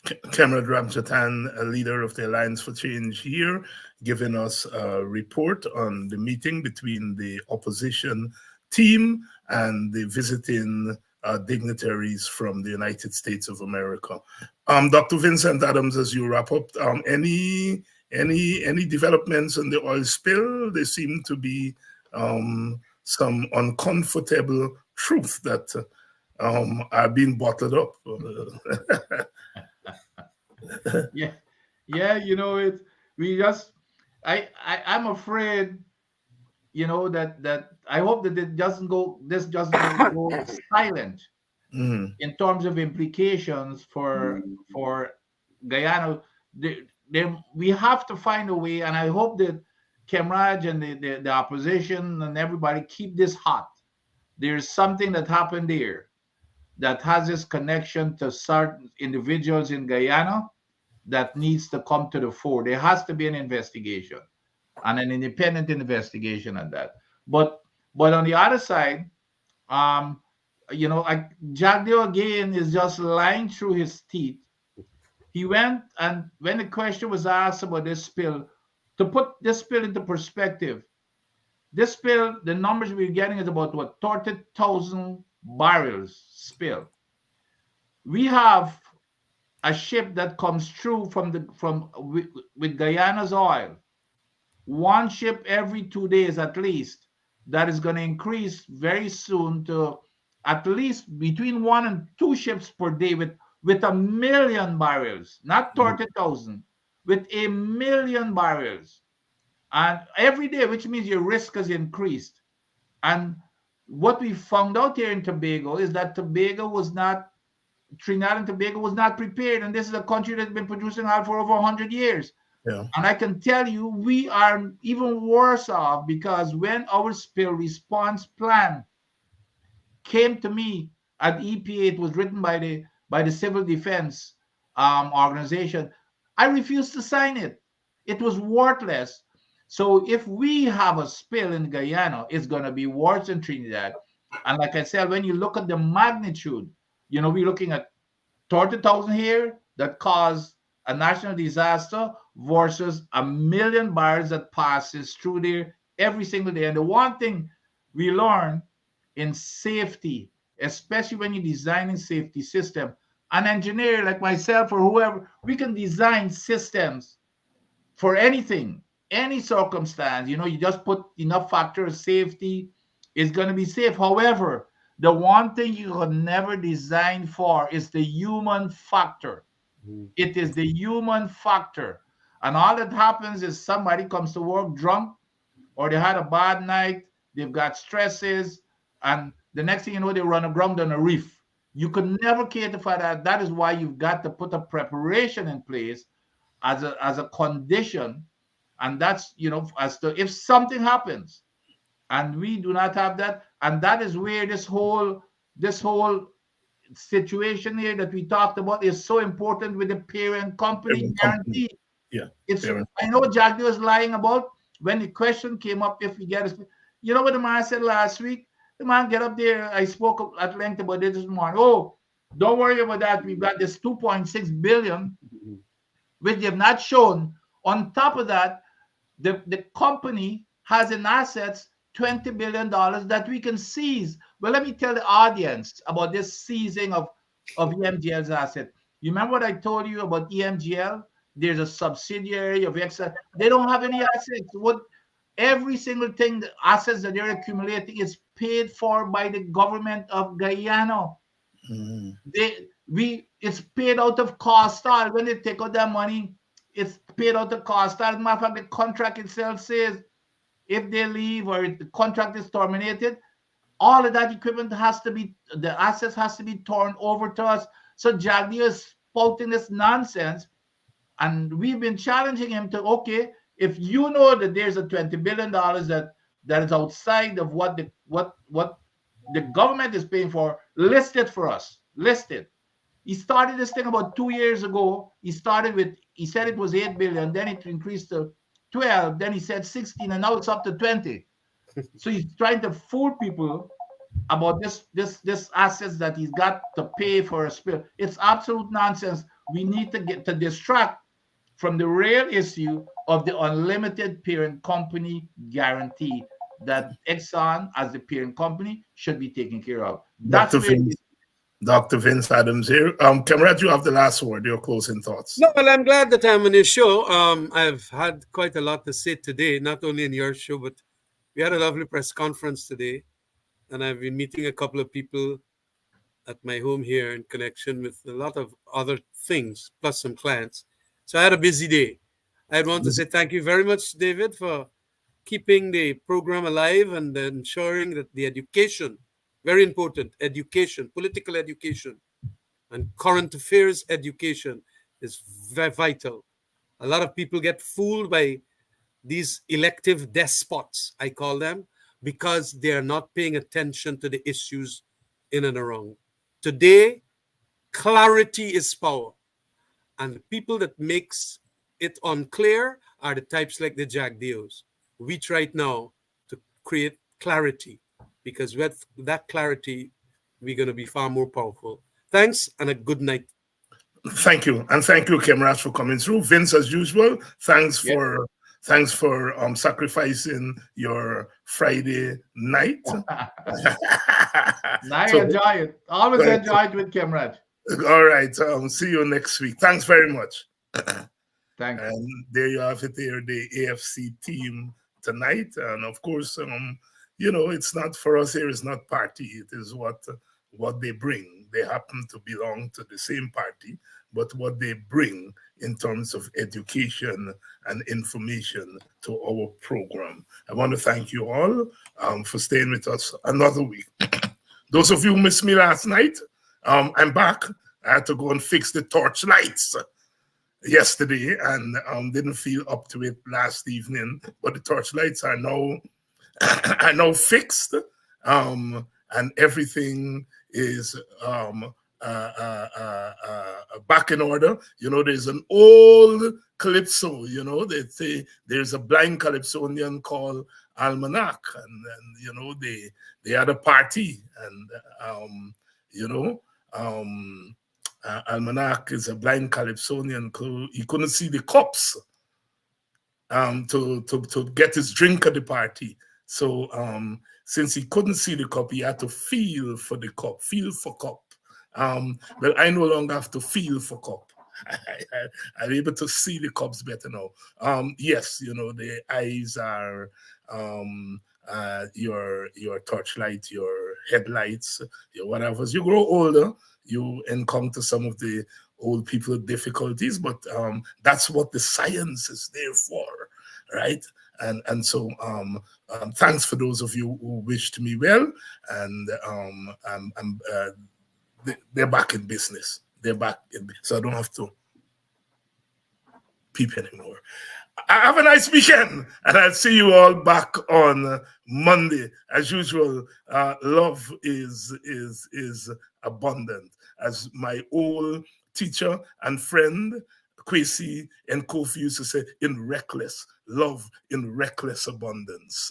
Khemraj Ramjattan, a leader of the Alliance for Change here, giving us a report on the meeting between the opposition team and the visiting dignitaries from the United States of America. Dr. Vincent Adams, as you wrap up, any developments on the oil spill? There seem to be some uncomfortable truth that are being bottled up. Yeah, I'm afraid, that I hope that this doesn't go silent in terms of implications for Guyana. We have to find a way, and I hope that Khemraj and the opposition and everybody keep this hot. There's something that happened there that has this connection to certain individuals in Guyana that needs to come to the fore. There has to be an investigation, and an independent investigation on that. But on the other side, Jagdeo again is just lying through his teeth. He went, and when the question was asked about this spill, to put this spill into perspective, this spill, the numbers we're getting is about 30,000 barrels spill. We have a ship that comes through with Guyana's oil, one ship every 2 days at least, that is going to increase very soon to at least between 1 and 2 ships per day with 1 million barrels, not 30,000, with 1 million barrels. And every day, which means your risk has increased. And what we found out here in Tobago is that Trinidad and Tobago was not prepared. And this is a country that's been producing oil for over 100 years. Yeah. And I can tell you, we are even worse off, because when our spill response plan came to me at EPA, it was written by the Civil Defense organization, I refused to sign it. It was worthless. So if we have a spill in Guyana, it's going to be worse than Trinidad. And like I said, when you look at the magnitude, we're looking at 30,000 here that caused a national disaster versus 1 million barrels that passes through there every single day. And the one thing we learn in safety, especially when you're designing safety system, an engineer like myself or whoever, we can design systems for anything, any circumstance. You just put enough factor of safety, it's going to be safe. However, the one thing you can never design for is the human factor. It is the human factor. And all that happens is somebody comes to work drunk, or they had a bad night, they've got stresses, and the next thing you know, they run aground on a reef. You can never cater for that. That is why you've got to put a preparation in place as a condition. And that's, as to if something happens, and we do not have that. And that is where this whole situation here that we talked about is so important with the parent company guarantee. Yeah. I know Jagdeo was lying about when the question came up, if we get a, what the man said last week? The man get up there, I spoke at length about it this morning. Oh, don't worry about that. We've got this 2.6 billion, which they have not shown. On top of that, the company has in assets $20 billion that we can seize. Well, let me tell the audience about this seizing of EMGL's asset. You remember what I told you about EMGL? There's a subsidiary of Exxon. They don't have any assets. Every single thing, the assets that they're accumulating is paid for by the government of Guyana. It's paid out of Coastal. When they take out their money, it's paid out of Coastal. As a matter of fact, the contract itself says if they leave or if the contract is terminated, all of that equipment the assets has to be turned over to us. So Jagdeo is spouting this nonsense, and we've been challenging him to, okay, if you know that there's a $20 billion that is outside of what the government is paying for, list it for us. List it. He started this thing about 2 years ago. He said it was $8 billion, then it increased to 12, then he said 16, and now it's up to 20. So he's trying to fool people about this assets that he's got to pay for a spill. It's absolute nonsense. We need to get to distract from the real issue of the unlimited parent company guarantee that Exxon, as the parent company, should be taken care of. That's Dr. where Vince, Dr. Vince Adams here. Khemraj, you have the last word, your closing thoughts. No, well, I'm glad that I'm on your show. I've had quite a lot to say today, not only in your show, but we had a lovely press conference today, and I've been meeting a couple of people at my home here in connection with a lot of other things, plus some clients. So I had a busy day. I'd want to say thank you very much, David, for keeping the program alive and ensuring that the education, very important, education, political education, and current affairs education is very vital. A lot of people get fooled by these elective despots, I call them, because they are not paying attention to the issues in and around. Today, clarity is power. And the people that makes it unclear are the types like the Jack Deos. We try now to create clarity, because with that clarity, we're going to be far more powerful. Thanks, and a good night. Thank you, and thank you, Khemraj, for coming through. Vince, as usual, thanks yeah. for sacrificing your Friday night. Now enjoy it. Always enjoy it with Khemraj. All right. See you next week. Thanks very much. Thanks. And there you have it there, the AFC team tonight. And of course, it's not for us here, it's not party. It is what they bring. They happen to belong to the same party, but what they bring in terms of education and information to our program. I want to thank you all for staying with us another week. Those of you who missed me last night, I'm back. I had to go and fix the torch lights yesterday and didn't feel up to it last evening. But the torch lights are now fixed, and everything is back in order. There's an old calypso. They say there's a blind calypsonian called Almanac, and they had a party, and Almanac is a blind calypsonian. He couldn't see the cups to get his drink at the party. So since he couldn't see the cup, he had to feel for the cup, feel for cup. Well, I no longer have to feel for cup. I'm able to see the cups better now. Yes, the eyes are your torchlight, your headlights, your whatever. As you grow older, you encounter some of the old people difficulties, but that's what the science is there for, right? And so thanks for those of you who wished me well, and they're back in business. So I don't have to peep anymore. Have a nice weekend, and I'll see you all back on Monday. As usual, love is abundant. As my old teacher and friend Kwesi and Kofi used to say, in reckless love, in reckless abundance.